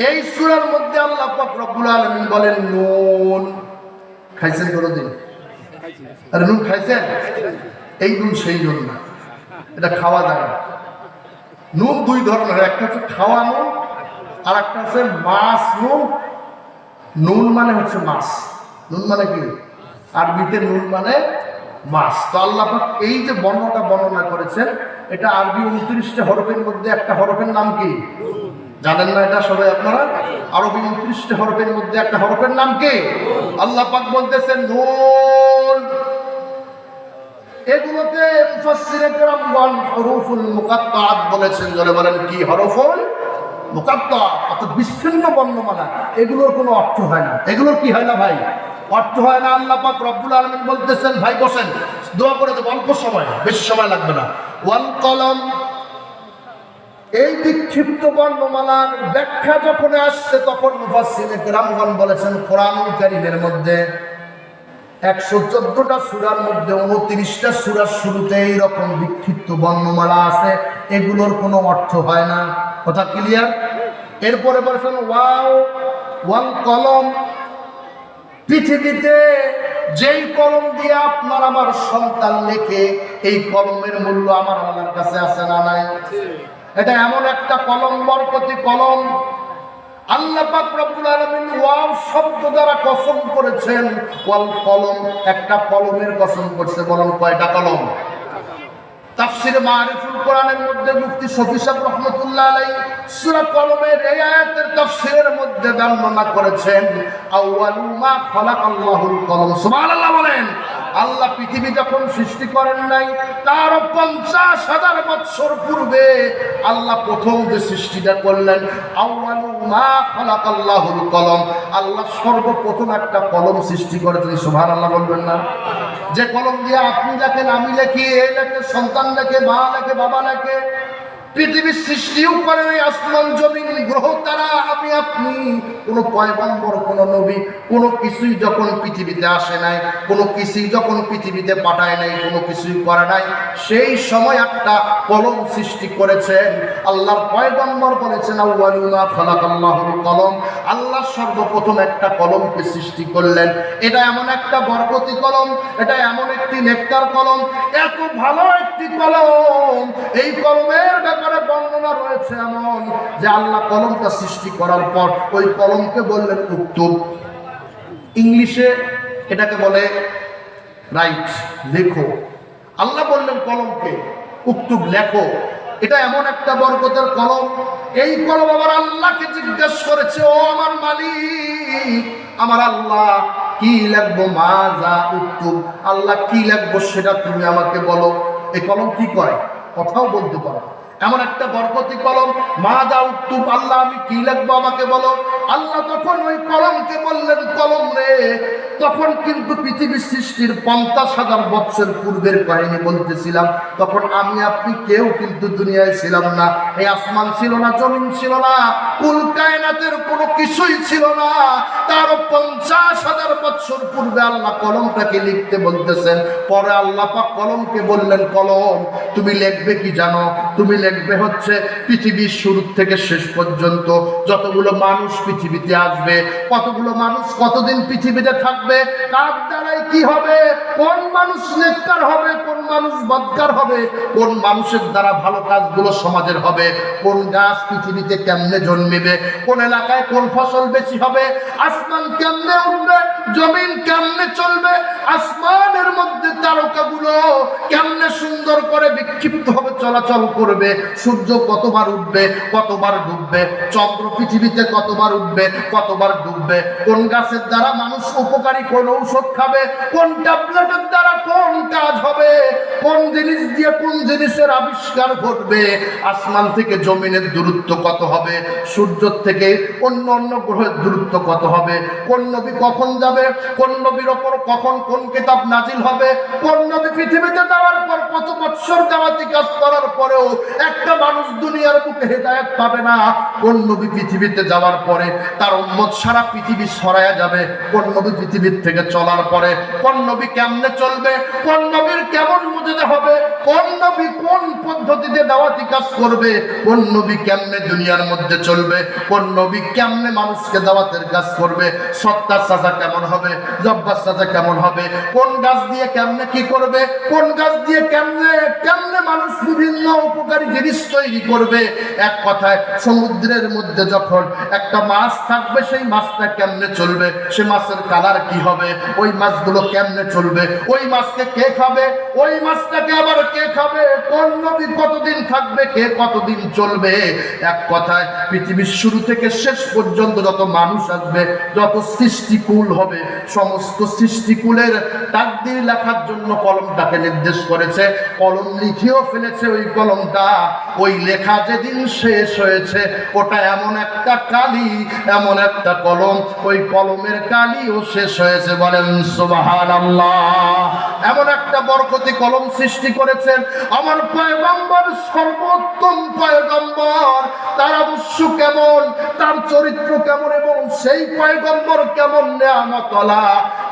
এই সূরার মধ্যে আল্লাহ পাক রব্বুল আলামিন বলেন, নুন। খাইছেন কোনদিন? আরে নুন খাইছেন? এই নুন সেই নুন না, এটা খাওয়া যায় না। নুন দুই ধরনের, একটা হচ্ছে খাওয়া নুন, আর একটা হচ্ছে মাছ নুন। নুন মানে হচ্ছে মাছ, নুন মানে কি? আরবিতে নুন মানে মাছ। তো আল্লাহ পাক এই যে বর্ণনা করেছেন, এটা আরবি 29টা হরফের মধ্যে একটা হরফের নাম কি জানেন না? এটা সবাই আপনারা, আরবি 29টা হরফের মধ্যে একটা হরফের নাম কি? আল্লাহ পাক বলতেছেন নুন। এগুলোকে মুফাসসিরে কেরামগণ হরফুল মুকাত্তাআত বলেছেন। যারা বলেন কি হরফুল মুকাত্তাআত, অর্থাৎ বিচ্ছিন্ন বর্ণমালা, এগুলোর কোনো অর্থ হয় না। এগুলোর কি হয় না ভাই? অর্থ হয় না। আল্লাহ পাক রব্বুল আলামিন বলতেছেন, ভাই বসেন, দোয়া করে দেব, অল্প সময়, বেশি সময় লাগবে না। ওয়াল কলম, এই বিক্ষিপ্ত বর্ণমালার ব্যাখ্যা যখন আসছে, তখন মুফাসসিরে কেরামগণ বলেছেন, কোরআনুল কারীমের মধ্যে 114টা সূরার মধ্যে 29টা সূরার শুরুতে এইরকম বিক্ষিপ্ত বর্ণমালা আছে, এগুলোর কোনো অর্থ হয় না। কথা ক্লিয়ার? এরপরে বলেছেন ওয়াল কলম, পৃথিবীতে যেই কলম দিয়ে আপনার আমার সন্তান লেখে, এই কলমের মূল্য আমার আল্লাহর কাছে আছে না নাই? এটা এমন একটা কলম, বরকতি কলম। আল্লাহ পাক রব্বুল আলামিন ওয়াও শব্দ দ্বারা কসম করেছেন। ওয়াল কলম, একটা কলমের কসম করছে। বলেন কয়টা কলম? তাফসীরে মারিফুল কোরআনের মধ্যে মুফতি শফি সাহেব রাহমাতুল্লাহ আলাইহি সূরা কলমের এই আয়াতের তাফসীরের মধ্যে বর্ণনা করেছেন, আউয়ালু মা খালাকাল্লাহুল কলম। সুবহানাল্লাহ বলেন। আল্লাহ পৃথিবী যখন সৃষ্টি করেন নাই তার 50,000 বছর পূর্বে আল্লাহ প্রথম যে সৃষ্টিটা করলেন, আউয়ালু মা খালাকাল্লাহুল কলম, আল্লাহ সর্বপ্রথম একটা কলম সৃষ্টি করেছেন। সুবহানাল্লাহ বলবেন না? যে কলম দিয়ে আপনি লেখেন, আমি লেখি, এ লেখে, সন্তান লেখে, মা লেখে, বাবা লেখে, পৃথিবীর সৃষ্টিও করে নাই, আসমান জমিন গ্রহ তারা আমি আপনি, কোন পয়গম্বর কোন নবী কোনো কিছুই যখন পৃথিবীতে আসে নাই, কোনো কিছুই যখন পৃথিবীতে পাঠায় নাই, কোনো কিছুই করে নাই, সেই সময় একটা কলম সৃষ্টি করেছেন। আল্লাহর পয়গম্বর বলেছেন আউয়ালু মা খালাকাল্লাহুল কলম, আল্লাহ সর্বপ্রথম একটা কলমকে সৃষ্টি করলেন। এটা এমন একটা বরকতি কলম, এটা এমন একটি নেককার কলম, এত ভালো একটি কলম, এই কলমের ব্যাপারে বর্ণনা রয়েছে এমন যে আল্লাহ কলমটা সৃষ্টি করার পর ওই কলমকে বললেন উক্তুব। ইংলিশে এটাকে বলে রাইট, লেখো। আল্লাহ বললেন কলমকে উক্তুব, লেখো। এটা এমন একটা বরকতের কলম, এই কলম আবার আল্লাহকে জিজ্ঞেস করেছে, ও আমার মালিক, আমার আল্লাহ কি লিখবো? মাজা উক্তুব, আল্লাহ কি লিখবো সেটা তুমি আমাকে বলো। এই কলম কি করে? কথাও বলতে পারো। এমন একটা বরকতি কলম, মাজা উক্তুব, আল্লাহ আমি কি লিখবো আমাকে বলো। আল্লাহ তখন ওই কলমকে বললেন, কলম রে, তখন কিন্তু পৃথিবীর সৃষ্টির 50,000 বছর পূর্বের কাহিনী বলতেছিলাম। তখন আমি আপনি কেউ কিন্তু দুনিয়ায় ছিলাম না, এই আসমান ছিল না, জমিন ছিল না, কুল কায়নাতের কোনো কিছুই ছিল না। তার 50,000 বছর পূর্বে আল্লাহ কলমটাকে লিখতে বলতেছেন। পরে আল্লাহ পাক কলমকে বললেন, কলম তুমি লিখবে কি জানো? তুমি লিখবে হচ্ছে পৃথিবীর শুরু থেকে শেষ পর্যন্ত যতগুলো মানুষ পৃথিবীতে আসবে, কতগুলো মানুষ কতদিন পৃথিবীতে থাকবে, কার দ্বারাই কি হবে, কোন মানুষ নেককার হবে, কোন মানুষ বদকার হবে, কোন মানুষের দ্বারা ভালো কাজগুলো সমাজের হবে, কোন গাছ পৃথিবীতে কেমনে জন্মিবে, কোন এলাকায় কোন ফসল বেশি হবে, আসমান কেমনে উঠবে, জমিন কেমনে চলবে, আসমানের মধ্যে তারকাগুলো কেমনে সুন্দর করে বিক্ষিপ্ত হবে চলাচল করবে, সূর্য কতবার উঠবে কতবার ডুববে, চন্দ্র পৃথিবীতে কতবার উঠবে কতবার ডুববে, কোন গাছের দ্বারা মানুষ উপকারী কোন ঔষধ খাবে, কোন ট্যাবলেটের দ্বারা কোন কাজ হবে, কোন জিনিস দিয়ে কোন জিনিসের আবিষ্কার ঘটবে, আসমান থেকে জমিনের দূরত্ব কত হবে, সূর্য থেকে অন্য অন্য গ্রহের দূরত্ব কত হবে, কোন নবী কখন যাবে, কোন নবীর ওপর কখন কোন কিতাব নাজিল হবে, কোন নবী পৃথিবীতে যাওয়ার পর কত বছর দাওয়াতি কাজ করার পরেও একটা মানুষ দুনিয়ার বুকে হেদায়েত পাবে না, কোন নবী পৃথিবীতে যাওয়ার পরে তার উম্মত সারা পৃথিবী ছড়ায়া যাবে, কোন নবী পৃথিবীর থেকে চলার পরে কোন নবী কেমনে চলবে, কোন নবীর কেমন মুজিজা হবে, কোন নবী কোন পদ্ধতিতে দাওয়াতি কাজ করবে, কোন নবী কেমনে দুনিয়ার মধ্যে চলবে, কোন নবী কেমনে মানুষকে দাওয়াতের কাজ করবে, সত্তার সাজা কেমন হবে, জব্বার সাজা কেমন হবে, কোন গাছ দিয়ে কেমনে কি করবে, কোন গাছ দিয়ে কেমনে কেমনে মানুষ বিভিন্ন উপকারী জিনিস তৈরি করবে। এক কথায় সমুদ্রের মধ্যে যখন একটা মাছ থাকবে সেই মাছটা কেমনে চলবে, সে মাছের কালার কি হবে, ওই মাছগুলো কেমনে চলবে, ওই মাছকে কে খাবে, ওই মাছটাকে আবার কে খাবে, কোন নবী কতদিন থাকবে, কে কতদিন চলবে। এক কথায় পৃথিবীর শুরু থেকে শেষ পর্যন্ত যত মানুষ আসবে, যত সৃষ্টিকুল হবে, সমস্ত সৃষ্টিকুলের তাকদীর লেখার জন্য কলমটাকে নির্দেশ করেছে। কলম লিখেও ফেলেছে ওই কলমটা, ওই লেখা যেদিন শেষ হয়েছে ওটা এমন একটা কালি, এমন একটা কলম, ওই কলমের কালিও শেষ হয়েছে। বলেন সুবহানাল্লাহ। এমন একটা বরকতি কলম সৃষ্টি করেছেন আমার পয়গম্বর, সর্বোত্তম পয়গম্বর, তার আদর্শ কেমন, তার চরিত্র কেমন, এবং সেই পয়গম্বর কেমন নেয়ামতওয়ালা,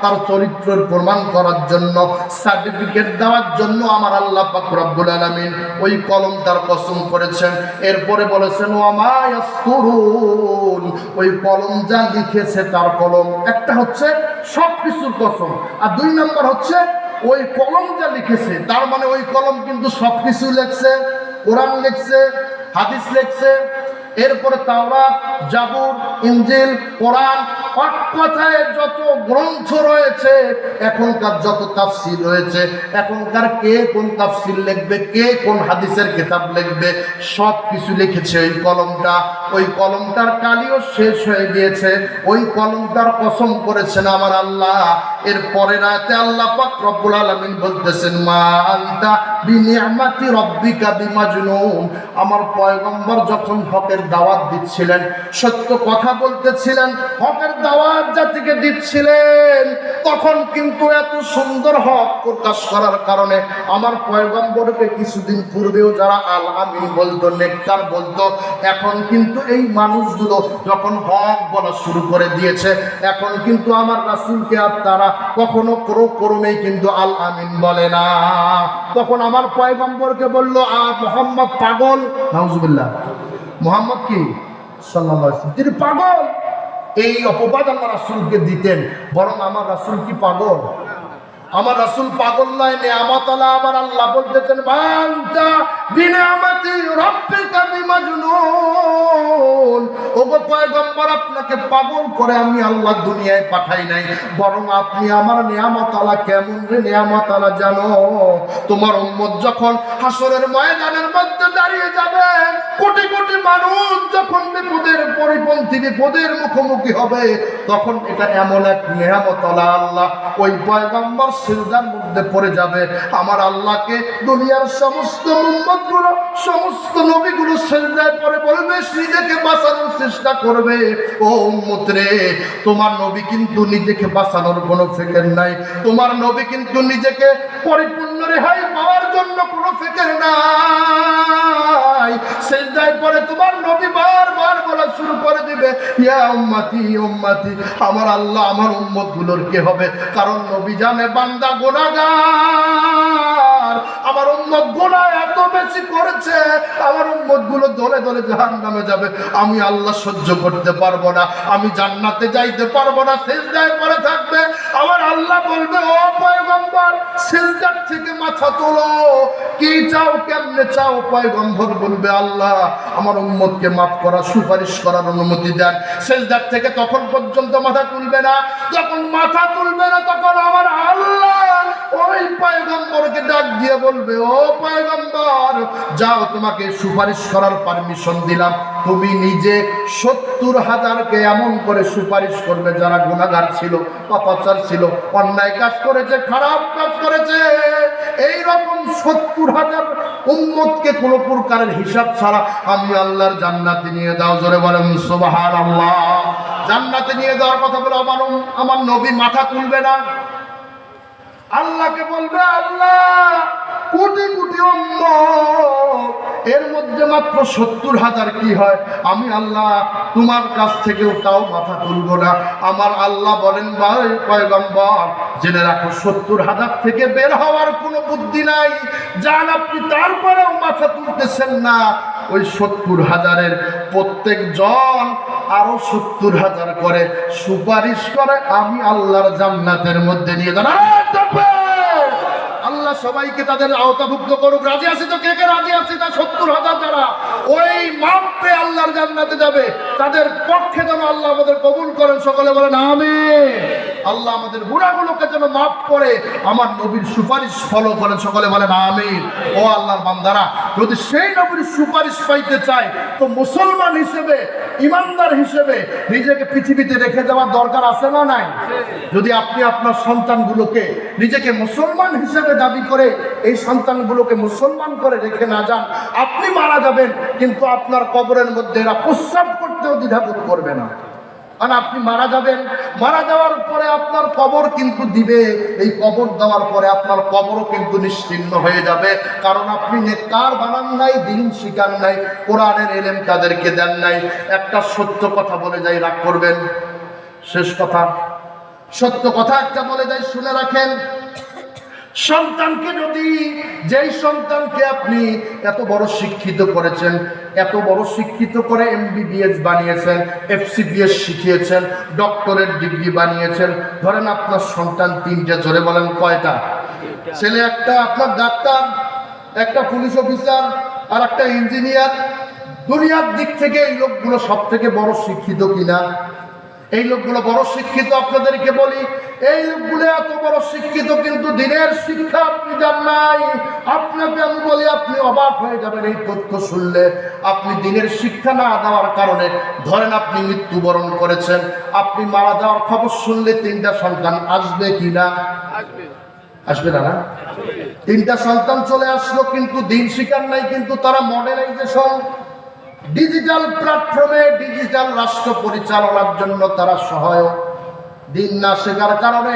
তার চরিত্রের প্রমাণ করার জন্য, সার্টিফিকেট দেওয়ার জন্য আমার আল্লাহ পাক রব্বুল আলামিন ওই কলম তার কসম করেছেন। এরপরে বলেছেন ওয়ামা ইয়াসতুরুন, ওই কলম যা লিখেছে তার কলম, একটা হচ্ছে সবকিছুর কসম, আর দুই নম্বর হচ্ছে ওই কলম যা লিখেছে, তার মানে ওই কলম কিন্তু সবকিছু লিখছে, কোরআন লিখছে, হাদিস লিখছে, এরপরে তাওরাত, জাবুর, ইনজিল, কোরআন এক কথায় যত গ্রন্থ রয়েছে, এখনকার যত তাফসীর রয়েছে, এখনকার কে কোন তাফসীর লিখবে, কে কোন হাদিসের কিতাব লিখবে, সব কিছু লিখেছে ওই কলমটা। ওই কলমটার কালিও শেষ হয়ে গিয়েছে। ওই কলমটার কসম করেছেন আমার আল্লাহ। এর পরের আয়াতে আল্লাহ পাক রব্বুল আলামিন বলতেছেন, মা আনতা বিনিআমাতি রাব্বিকা বিমাজনুন। আমার পয়গম্বর যখন হকের দাওয়াত দিচ্ছিলেন, সত্য কথা বলতেছিলেন, হকের দাওয়াত জাতিকে দিচ্ছিলেন, তখন কিন্তু এত সুন্দর হক প্রকাশ করার কারণে আমার পয়গম্বরকে কিছুদিন পূর্বেও যারা আল আমিন বলতো, নেককার বলতো, এখন কিন্তু এই মানুষগুলো যখন হক বলা শুরু করে দিয়েছে, এখন কিন্তু আমার রাসূলকে আর তারা কখনো ক্রমেই কিন্তু আল আমিন বলে না। তখন আমার পয়গম্বরকে বলল, মুহাম্মদ পাগল। নাউজুবিল্লাহ। মুহাম্মদ কি সাল্লাল্লাহু আলাইহি ওয়াসাল্লাম তিনি পাগল, এই অপবাদ আমার রাসূলকে দিতেন। বরং আমার রাসূল কি পাগল? আমার রাসূল পাগল নয়, নেয়ামত আল্লাহ। আমার আল্লাহ বলতেছেন, মানতা বিনিআমাতি রাব্বিকা বিমাজনুন। ওগো পয়গম্বর, আপনাকে পাগল করে আমি আল্লাহ দুনিয়ায় পাঠাই নাই, বরং আপনি আমার নেয়ামত আল্লাহ। কেমন রে নেয়ামত আল্লাহ জানো? তোমার উম্মত যখন হাসরের ময়দানের মধ্যে দাঁড়িয়ে যাবে, কোটি কোটি মানুষ যখন বিপদের পরিপন্থী বিপদের মুখোমুখি হবে, তখন এটা এমন এক নেয়ামত আল্লাহ ওই পয়গম্বর সিজদার মধ্যে পড়ে যাবে। আমার আল্লাহকে দুনিয়ার সমস্ত উম্মতগুলো, সমস্ত নবীগুলো সিজদায় পড়ে বলবে, নিজেকে বাঁচানোর চেষ্টা করবে, ও উম্মত রে, তোমার নবী কিন্তু নিজেকে বাঁচানোর কোনো ফিকির নাই। তোমার নবী কিন্তু নিজেকে পরিপূর্ণ রেহাই পাওয়ার জন্য কোনো ফিকির নাই। সিজদায় পড়ে তোমার নবী বারবার বলা শুরু করে দিবে, ইয়া উম্মতি উম্মতি। আমার আল্লাহ আমার উম্মতগুলোর কি হবে? কারণ নবী জানে বান্দা গুনাহগার, আমার উম্মত গুনাহ এত বেশি করেছে, আমার উম্মতগুলো দলে দলে জাহান্নামে যাবে। আমি আল্লাহ সহ্য করতে পারবো না, আমি জান্নাতে যাইতে পারবো না, সিজদায় পড়ে থাকবে। আমার আল্লাহ বলবে, ও পয়গম্বর, সিজদার থেকে মাথা তোলো, কি চাও, কেমনে চাও? পয়গম্বর বলবে, আল্লাহ আমার উম্মতকে মাফ করা, সুপারিশ করার অনুমতি দেন। সিজদার থেকে তখন পর্যন্ত মাথা তুলবে না। যখন মাথা তুলবে না, তখন আমার আল্লাহ ওই পয়গম্বরকে ডাক দিয়ে বলবে, ও পয়গম্বর, যাও, তোমাকে সুপারিশ করার পারমিশন দিলাম। তুমি নিজে 70,000কে এমন করে সুপারিশ করবে যারা গুনাহগার ছিল, পাপাচার ছিল, অন্যায় কাজ করেছে, খারাপ কাজ করেছে। এই রকম 70,000 উম্মতকে কোনো প্রকারের হিসাব ছাড়া আমি আল্লাহর জান্নাতে নিয়ে দাও। জোরে বলেন সুবহানাল্লাহ। জান্নাতে নিয়ে যাওয়ার কথা বলে আমার নবী মাথা তুলবে না। আল্লাহকে বলবে, আল্লাহ কোটি কোটি উম্মত, এর মধ্যে মাত্র 70,000 কি হয়? আমি আল্লাহ তোমার কাছ থেকেও তাও মাথা তুলবো না। আমার আল্লাহ বলেন, ভাই পয়গম্বর, জেনে রাখো 70,000 থেকে বের হওয়ার কোনো বুদ্ধি নাই। যান আপনি, তারপরেও মাথা তুলতেছেন না। ওই 70,000-এর প্রত্যেক জন আরো 70,000 করে সুপারিশ করে আমি আল্লাহর জান্নাতের মধ্যে নিয়ে যান। আল্লাহ সবাইকে তাদের আওতাভুক্ত করুক। রাজি আছি তো? কে কে রাজি আছে? তা 70,000 যারা ওই মাপে আল্লাহর জান্নাতে যাবে, তাদের পক্ষে যেন আল্লাহ আমাদের কবুল করেন। সকলে বলেন আমিন। আল্লাহ আমাদের গুনাহগুলোকে যেন মাফ করে আমার নবীর সুপারিশ ফলো করেন। সকলে বলেন আমিন। ও আল্লাহর বান্দারা, যদি সেই নবীর সুপারিশ পাইতে চায়, তো মুসলমান হিসেবে, ইমানদার হিসেবে নিজেকে পৃথিবীতে রেখে যাওয়ার দরকার আছে না নাই? যদি আপনি আপনার সন্তানগুলোকে নিজেকে মুসলমান হিসেবে দাবি করে এই সন্তানগুলোকে মুসলমান করে রেখে না যান, আপনি মারা যাবেন, কিন্তু আপনার কবরের মধ্যে এরা প্রস্রাব করতেও দ্বিধাবোধ করবে না। কারণ আপনি মারা যাবেন, মারা যাওয়ার পরে আপনার কবর কিন্তু দিবে। এই কবর দেওয়ার পরে আপনার কবরও কিন্তু নিশ্চিহ্ন হয়ে যাবে। কারণ আপনি নেককার বানান নাই, দিন শিখান নাই, কোরআনের ইলম তাদেরকে দেন নাই। একটা সত্য কথা বলে যাই, রাগ করবেন, শেষ কথা, সত্য কথা একটা বলে যাই, শুনে রাখেন। সন্তানকে যদি, যেই সন্তানকে আপনি এত বড় শিক্ষিত করেছেন, এত বড় শিক্ষিত করে MBBS বানিয়েছেন, FCPS শিখিয়েছেন, ডক্টরেট ডিগ্রি বানিয়েছেন, ধরেন আপনার সন্তান 3টে, জোরে বলেন কয়টা? ছেলে একটা, আপনার ডাক্তার, একটা পুলিশ অফিসার, আর একটা ইঞ্জিনিয়ার। দুনিয়ার দিক থেকে এই লোকগুলো সব থেকে বড় শিক্ষিত কিনা? এই লোকগুলো বড় শিক্ষিত, আপনাদেরকে বলি এই লোকগুলো এত বড় শিক্ষিত কিন্তু দিনের শিক্ষা আপনি জান নাই। আপনাকে আমি বলি আপনি অবাক হয়ে যাবেন এই তথ্য শুনলে। আপনি দিনের শিক্ষা না দেওয়ার কারণে ধরেন আপনি মৃত্যুবরণ করেছেন, আপনি মারা যাওয়ার খবর শুনলে 3টা সন্তান আসবে কিনা? আসবে না? না, 3টা সন্তান চলে আসলো কিন্তু দিন শিখার নাই, কিন্তু তারা মডার্নাইজেশন ডিজিটাল প্ল্যাটফর্মে ডিজিটাল রাষ্ট্র পরিচালনার জন্য তারা সহায়ক। দিন না শেখার কারণে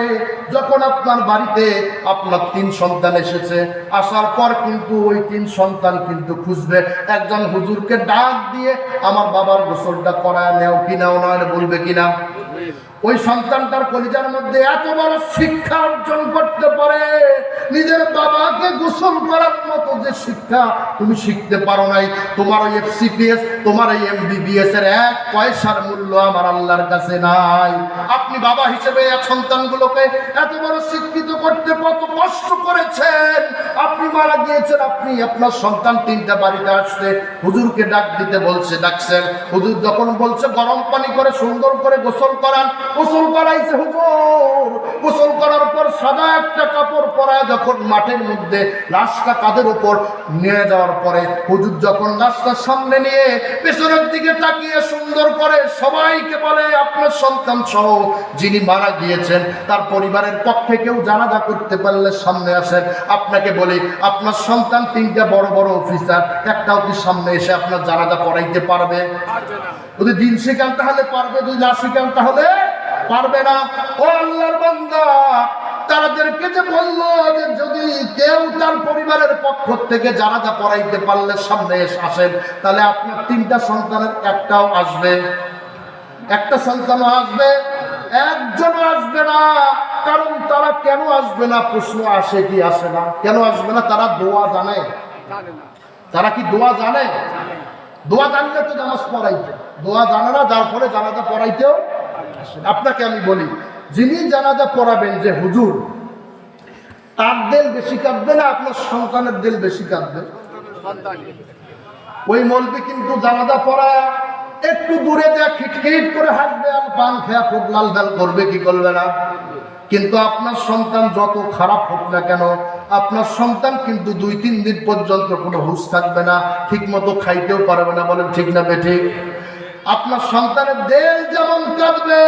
যখন আপনার বাড়িতে আপনার 3 সন্তান এসেছে, আসার পর কিন্তু ওই 3 সন্তান কিন্তু খুঁজবে একজন হুজুরকে ডাক দিয়ে আমার বাবার গোসলটা করায় নেও কি নাও নয় বলবে কিনা? ওই সন্তানটার কলিজার মধ্যে এত বড় শিক্ষা অর্জন করতে পারে, নিজের বাবাকে গোসল করার মতো যে শিক্ষা তুমি শিখতে পারো নাই। তোমার ওই এফসিপিএস, তোমার এই এমবিবিএস এর 1 পয়সার মূল্য আমার আল্লাহর কাছে নাই। আপনি বাবা হিসেবে এক সন্তানগুলোকে এত বড় শিক্ষিত করতে কত কষ্ট করেছেন। আপনি মারা গিয়েছেন, আপনি আপনার সন্তান 3টা বাড়িতে আসছে, হুজুরকে ডাক দিতে বলছে, ডাকছেন। হুজুর যখন বলছে গরম পানি করে সুন্দর করে গোসল করান, গোসল করাইছে হুজুর। গোসল করার পর সাদা একটা কাপড় পরায় যখন মাঠের মধ্যে লাশটা কাঁধের উপর নিয়ে যাওয়ার পরে হুজুর যখন লাশটা সামনে নিয়ে পেছনের দিকে তাকিয়ে সুন্দর করে সবাইকে বলে আপনার সন্তান সহ যিনি মারা গিয়েছেন তার পরিবারের পক্ষে কেউ জানাজা করতে পারলে সামনে আসেন। আপনাকে বলি আপনার সন্তান 3টা বড় বড় অফিসার, একটাও কি সামনে এসে আপনার জানাজা পড়াইতে পারবে? যদি দিন শিখান তাহলে পারবে, যদি না শিখান তাহলে পারবে না। ও আল্লাহর বান্দা, তাদেরকে যে বললো যে যদি কেউ তার পরিবারের পক্ষ থেকে জানাজা পড়াইতে পারলে সামনে এসে আসেন, তাহলে আপনার 3টা সন্তানের একটাও আসবে? একটা সন্তানও আসবে? একজনও আসবে না। কারণ তারা কেন আসবে না প্রশ্ন আসে কি আসে না? কেন আসবে না? তারা দোয়া জানে। তারা কি দোয়া জানে? দোয়া জানলে তো নামাজ পড়াইতে, দোয়া জানে না, যার ফলে জানাজা পড়াইতেও। আপনাকে আমি বলি, যিনি জানাজা পড়াবেন যে হুজুর, তার দিল বেশি কাঁদবে না আপনার সন্তানের দিল বেশি কাঁদবে? ওই মৌলবি কিন্তু জানাজা পড়া একটু দূরে যা খিটখিট করে হাসবে আর পান খেয়া খুব লাল ডাল করবে, কি করবে না? কিন্তু আপনার সন্তান যত খারাপ হোক না কেন, আপনার সন্তান কিন্তু 2-3 দিন পর্যন্ত কোনো হুঁশ থাকবে না, ঠিক মতো খাইতেও পারবে না। বলেন ঠিক না বেঠিক? আপনার সন্তানের দেল যেমন কাঁদবে,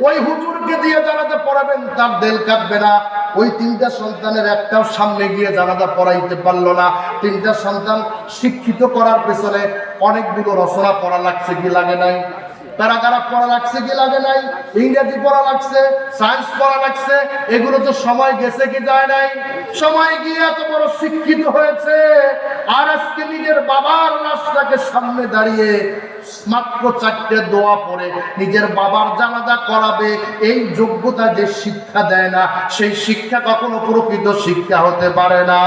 ওই হুজুরকে দিয়ে জানাজা পড়াবেন তার দেল কাঁদবে না। ওই 3টা সন্তানের একটাও সামনে গিয়ে জানাজা পড়াইতে পারলো না। 3টা সন্তান শিক্ষিত করার পেছনে অনেকগুলো রচনা পড়া লাগছে কি লাগে নাই? প্যারাগ্রাফ পড়া লাগছে কি লাগে নাই? ইংরেজি পড়া লাগছে, সায়েন্স পড়া লাগছে। এগুলো তো সময় গেছে কি যায় নাই? সময় গিয়ে এত বড় শিক্ষিত হয়েছে, আর আজকে নিজের বাবার লাশটাকে সামনে দাঁড়িয়ে মাত্র 4টে দোয়া পড়ে নিজের বাবার জানাজা করাবে, এই যোগ্যতা যে শিক্ষা দেয় না, সেই শিক্ষা কখনো প্রকৃত শিক্ষা হতে পারে না।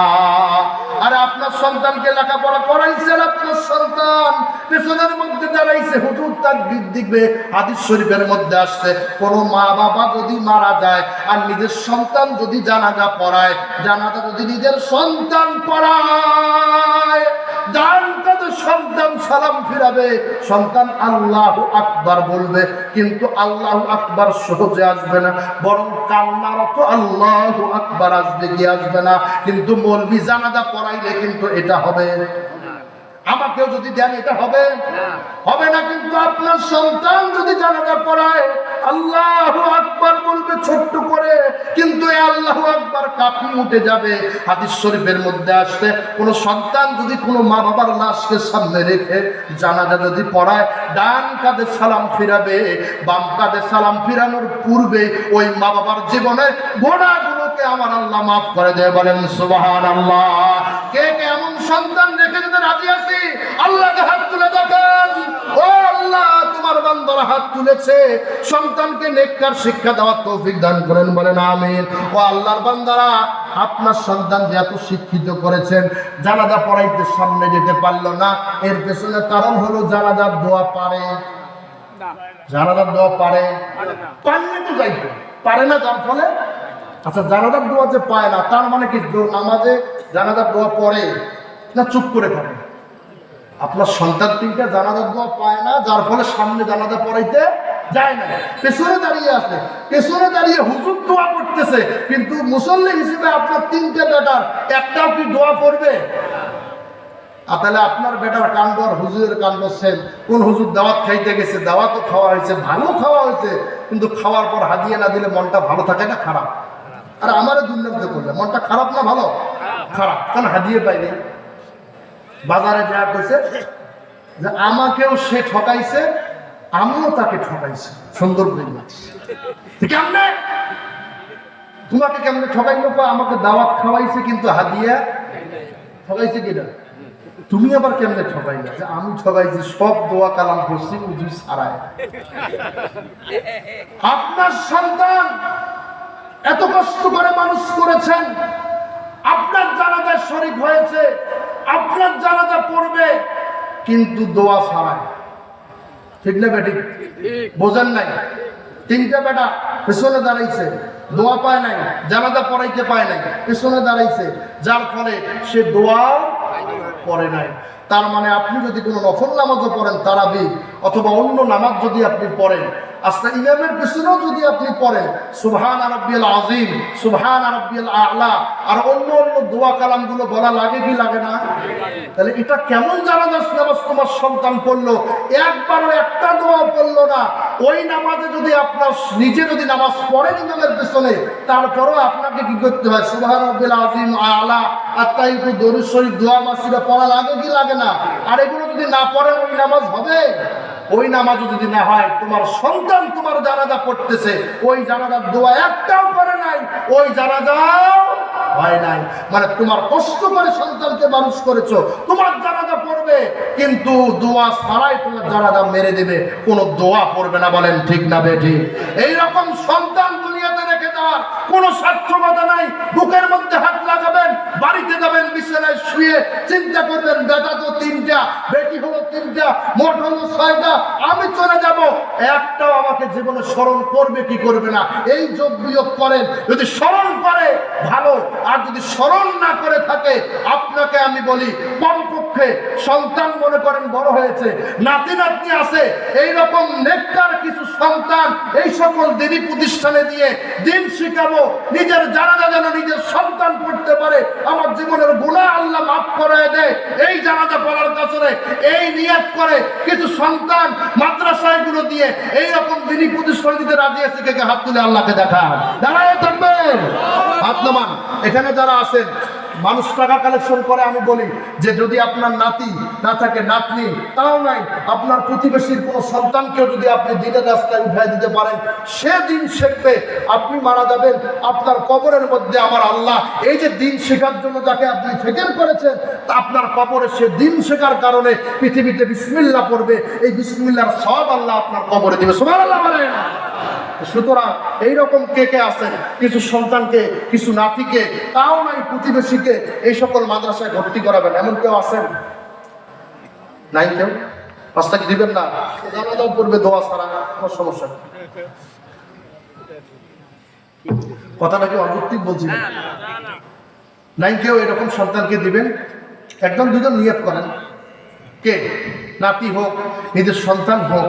আর আপনার সন্তানকে লেখাপড়া করাইছেন, আপনার সন্তান পেছনের মধ্যে দাঁড়াইছে, হুজুর তাকবীর দিবে। হাদিস শরীফের মধ্যে আসছে, কোন মা বাবা যদি মারা যায় আর নিজের সন্তান যদি জানাজা পড়ায়, জানাজা যদি নিজের সন্তান পড়ায়, ডান কাঁধে সন্তান সালাম ফিরাবে, সন্তান আল্লাহু আকবার বলবে, কিন্তু আল্লাহু আকবার সহজে আসবে না, বরং কান্নারত আল্লাহু আকবার আসবে, কি আসবে না? কিন্তু মৌলবি জানাজা পড়াইলে কিন্তু এটা হবে। আমাকেও যদি দেন এটা হবে? হবে না। কিন্তু আপনার সন্তান যদি জানাজা পড়ায় আল্লাহু আকবার বলবে ছোট্ট করে, কিন্তু এই আল্লাহু আকবার কাঁপিয়ে উঠে যাবে। হাদিস শরীফের মধ্যে আসছে, কোন সন্তান যদি কোনো মা বাবার লাশকে সামনে রেখে জানাজা যদি পড়ায়, ডান কাঁধে সালাম ফিরাবে, বাম কাঁধে সালাম ফিরানোর পূর্বে ওই মা বাবার জীবনের গোনাগুলোকে আমার আল্লাহ মাফ করে দেয়। বলেন সুবহানাল্লাহ। কে কে এমন সন্তান রেখে যেতে রাজি আছি? আল্লাহকে হাত তুলে দেখেন। ও আল্লাহ, তোমার বান্দারা হাত তুলেছে, সন্তানকে নেককার শিক্ষা দেওয়ার তৌফিক দান করেন। বলেন আমিন। ও আল্লাহর বান্দারা, আপনার সন্তান যে এত শিক্ষিত করেছেন, জানাজা পড়াইতে সামনে যেতে পারলো না, এর পেছনে কারণ হলো জানাজার দোয়া পারে। জানাজার দোয়া পারে, পারলে তো যাইতো, পারে না, যার ফলে আচ্ছা জানাজার দোয়া যে পায় না, তার মানে কি নামাজে জানাজার দোয়া পড়ে না চুপ করে থাকে? আপনার সন্তান 3টা জানাজার দোয়া পায় না, যার ফলে সামনে জানাজা পড়াইতে যায় না, পেছনে দাঁড়িয়ে আছে, পেছনে দাঁড়িয়ে হুজুর দোয়া করতেছে, কিন্তু মুসল্লি হিসেবে আপনার 3টে বেটার একটাও কি দোয়া পড়বে? তাহলে আপনার বেটার কাণ্ড আর হুজুরের কাণ্ড সেম। কোন হুজুর দাওয়াত খাইতে গেছে, দাওয়াতও খাওয়া হয়েছে, ভালো খাওয়া হয়েছে, কিন্তু খাওয়ার পর হাদিয়া না দিলে মনটা ভালো থাকে না খারাপ? আর আমারও দুর্নীতি করলে মনটা খারাপ না ভালো? খারাপ, কারণ হাদিয়ে পাইনি। বাজারে যা কইছে যে আমাকেও সে ঠকাইছে, আমিও তাকে ঠকাইছি। সুন্দর কেমনে তোমাকে কেমনে ঠকাইলো? আমাকে দাওয়াত খাওয়াইছে কিন্তু হাদিয়া ঠকাইছে কিনা? তুমি আবার কেমনে ঠকাইলা? যে আমি ঠকাইছি, সব দোয়া কালাম করছি উজু ছাড়ায়। আপনার সন্তান এত কষ্ট করে মানুষ করেছেন, আপনার জানাজা শরীক হয়েছে, আপনার জানাজা পড়বে, কিন্তু দোয়া ছাড়ায়। ঠিক না বেটি? বোঝেন নাই? 3টা বেটা পেছনে দাঁড়াইছে, দোয়া পায় নাই, জানাজা পড়াইতে পায় নাই, পেছনে দাঁড়াইছে, যার ফলে সে দোয়া পড়ে নাই। তার মানে আপনি যদি কোনো নফল নামাজও পড়েন, তারাবি অথবা অন্য নামাজ যদি আপনি পড়েন, আচ্ছা ইমামের পিছনেও যদি আপনি পড়েন সুবহান রাব্বিয়াল আযীম, সুবহান রাব্বিয়াল আ'লা, আর অন্য অন্য দোয়া কালামগুলো বলা লাগে কি লাগে না? তাহলে এটা কেমন জানাজা নামাজ তোমার সন্তান পড়লো, একবারও একটা দোয়া পড়লো না। ওই নামাজে যদি আপনার নিজে যদি নামাজ পড়েন ইমামের পিছনে, তারপরও আপনাকে কি করতে হয়? সুবহান রাব্বিয়াল আযীম, আ'লা, আত্তাহিয়াতু, দরুদ শরীফ, দোয়া মাসিরা পড়া লাগে কি লাগে না? আর এগুলো যদি না পড়েন ওই নামাজ হবে? ওই নামাজও যদি না হয়, তোমার সন্তান তোমার জানাজা পড়তেছে, ওই জানাজার দোয়া একটাও করে নাই, ওই জানাজাও হয় নাই। মানে তোমার কষ্ট করে সন্তানকে মানুষ করেছো, তোমার জানাজা পড়বে, কিন্তু দোয়া ছাড়াই তোমার জানাজা মেরে দেবে, কোনো দোয়া পড়বে না। বলেন ঠিক না বেঠি? এইরকম সন্তান দুনিয়াতে রেখে দেওয়ার কোনো সার্থকতা নাই। বুকের মধ্যে হাত লাগাবেন, বাড়িতে যাবেন, বিছানায় শুয়ে চিন্তা করবেন, বেটা তো 3টা, বেটি হলো 3টা, মোট হলো 6টা, আমি চলে যাব, একটাও আমাকে জীবনে স্মরণ করবে কি করবে না? এই যোগ বিয়োগ করেন। যদি স্মরণ করে ভালো, আর যদি স্মরণ না করে থাকে, আপনাকে আমি বলি কমপক্ষে সন্তান মনে করেন বড় হয়েছে, নাতি নাতনি আছে, এইরকম নেককার কিছু সন্তান এই সকল দিনী প্রতিষ্ঠানে দিয়ে দিন শিখাবো, নিজের জানাজা যেন নিজের সন্তান পড়তে পারে, আমার জীবনের গুনাহ আল্লাহ মাফ করে দেয়। এই জানাজা পড়ার কাছে এই নিয়ত করে কিছু সন্তান মাদ্রাসায় গুলো দিয়ে এইরকম দিনী প্রতিষ্ঠান দিতে রাজি আছে, কে হাত তুলে আল্লাহকে দেখান। দাঁড়ায় থাকবেন, হাত নামান। এখানে যারা আছেন মানুষ টাকা কালেকশন করে, আমি বলি যে যদি আপনার নাতি না থাকে, নাতনি তাও নাই, আপনার প্রতিবেশীর কোনো সন্তানকেও যদি আপনি দিনের রাস্তায় উঠাই দিতে পারেন, সে দিন শিখবে। আপনি মারা যাবেন, আপনার কবরের মধ্যে আমার আল্লাহ এই যে দিন শেখার জন্য যাকে আপনি ফিকির করেছেন, আপনার কবরে সে দিন শেখার কারণে পৃথিবীতে বিসমিল্লাহ পড়বে, এই বিসমিল্লাহর সব আল্লাহ আপনার কবরে দিবে। সুবহানাল্লাহ বলেন। সুতরাং এইরকম কে কে আছেন, কিছু সন্তানকে, কিছু নাতিকে, তাও নাই প্রতিবেশীকে এই সকল মাদ্রাসায় ভর্তি করাবেন, এমন কেউ আছেন? নাই কেউ? রাস্তা কি দিবেন না? জানাজাও পড়বে দোয়া ছাড়া, কোনো সমস্যা নেই। কথাটা কি অযৌক্তিক বলছি? নাই কেউ এরকম সন্তানকে দিবেন? একজন দুজন নিয়ত করেন, কে নাতি হোক, নিজের সন্তান হোক,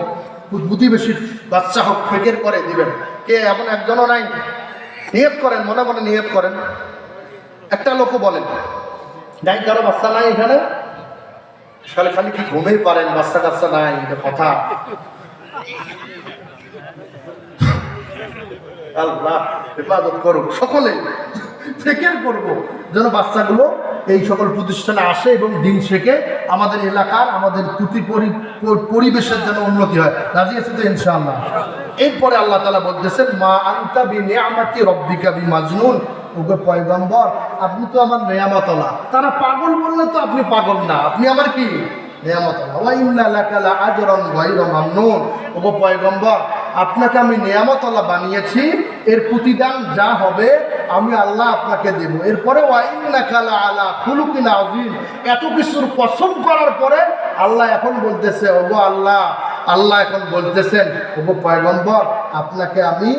প্রতিবেশীর বাচ্চা হোক, ফেকের করে দিবেন। কে এমন একজনও নাই? নিয়ত করেন, মনে মনে নিয়ত করেন। একটা লোকও বলেন নাই, কারো বাচ্চা নাই এখানে, খালি খালি কি ঘুমেই পারেন, বাচ্চা কাচ্চা নাই, এটা কথা। আল্লাহ হেফাজত করুক, সকলে ফিকির করব যেন বাচ্চাগুলো এই সকল প্রতিষ্ঠানে আসে এবং দিন শেখে, আমাদের এলাকার, আমাদের পরিবেশের যেন উন্নতি হয়। রাজি আছে তো ইনশাআল্লাহ? এরপরে আল্লাহ তাআলা বলতেছেন, মা আনতা বিনিআমাতি রাব্বিকা বিমাজনুন, ওগো পয়গম্বর আপনি তো আমার নেয়ামত আল্লাহ। তারা পাগল বললে তো আপনি পাগল না, আপনি আমার কি নেয়ামত আল্লাহ। ওয়া ইন্না লাকা লাআজরান গায়রা মামনুন, ওগো পয়গম্বর আপনাকে আমি নেয়ামত আল্লাহ বানিয়েছি, এর প্রতিদান যা হবে আমি আল্লাহ আপনাকে দেব। এরপরে ওয়া ইন্নাকা লাআলা খুলুকিন আযীম, এত কিছুর কসম করার পরে আল্লাহ এখন বলতেছে, ওগো আল্লাহ, আল্লাহ এখন বলতেছেন, ওগো পয়গম্বর আপনাকে আমি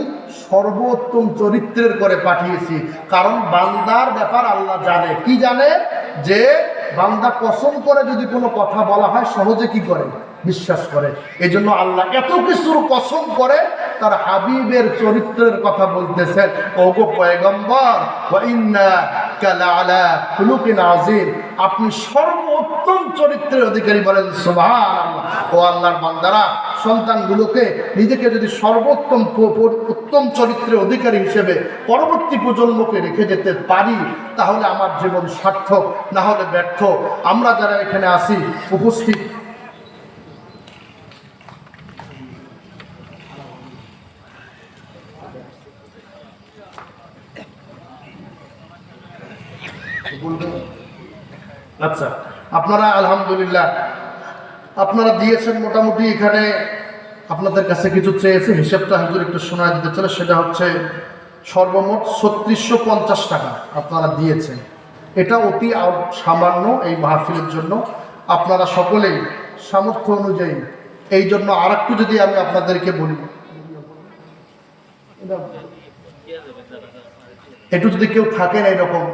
সর্বোত্তম চরিত্রের করে পাঠিয়েছি। কারণ বান্দার ব্যাপার আল্লাহ জানে। কি জানে? যে বান্দা কসম করে যদি কোনো কথা বলা হয় সহজে কি করে বিশ্বাস করে। এই জন্য আল্লাহ এত কিছুর কসম করে তার হাবিবের চরিত্রের কথা বলতেছেন, ওগো পয়গম্বর ওয়া ইন্নাকা লাআলা খুলুকিন আযীম, আপনি সর্বোত্তম চরিত্রের অধিকারী। বলেন সুবহানাল্লাহ। ও আল্লাহর বান্দারা, সন্তানগুলোকে নিজেকে যদি সর্বোত্তম উত্তম চরিত্রের অধিকারী হিসেবে পরবর্তী প্রজন্মকে রেখে যেতে পারি, তাহলে আমার জীবন সার্থক, না হলে ব্যর্থ। আমরা যারা এখানে আসি উপস্থিত, আচ্ছা, আপনারা আলহামদুলিল্লাহ আপনারা দিয়েছেন মোটামুটি। এখানে আপনাদের কাছে কিছু চেয়েছে, হিসাবটা হুজুর একটু শোনায় দিতে চলে। সেটা হচ্ছে সর্বমোট ৩৬৫০ টাকা আপনারা দিয়েছেন। এটা অতি সামান্য এই মাহফিলের জন্য। আপনারা সকলেই সামর্থ্য অনুযায়ী, এই জন্য আর একটু যদি আমি আপনাদেরকে বলি, একটু যদি কেউ থাকেন এরকম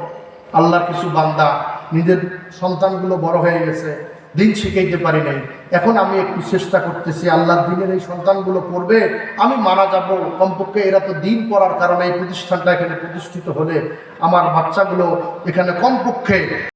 আল্লাহর কিছু বান্দা, নিজের সন্তানগুলো বড় হয়ে গেছে, দিন শিখাইতে পারি নাই, এখন আমি একটু চেষ্টা করতেছি আল্লাহর দিনের এই সন্তানগুলো পড়বে, আমি মারা যাব, কমপক্ষে এরা তো দিন পড়ার কারণে এই প্রতিষ্ঠানটা এখানে প্রতিষ্ঠিত হলে আমার বাচ্চাগুলো এখানে কমপক্ষে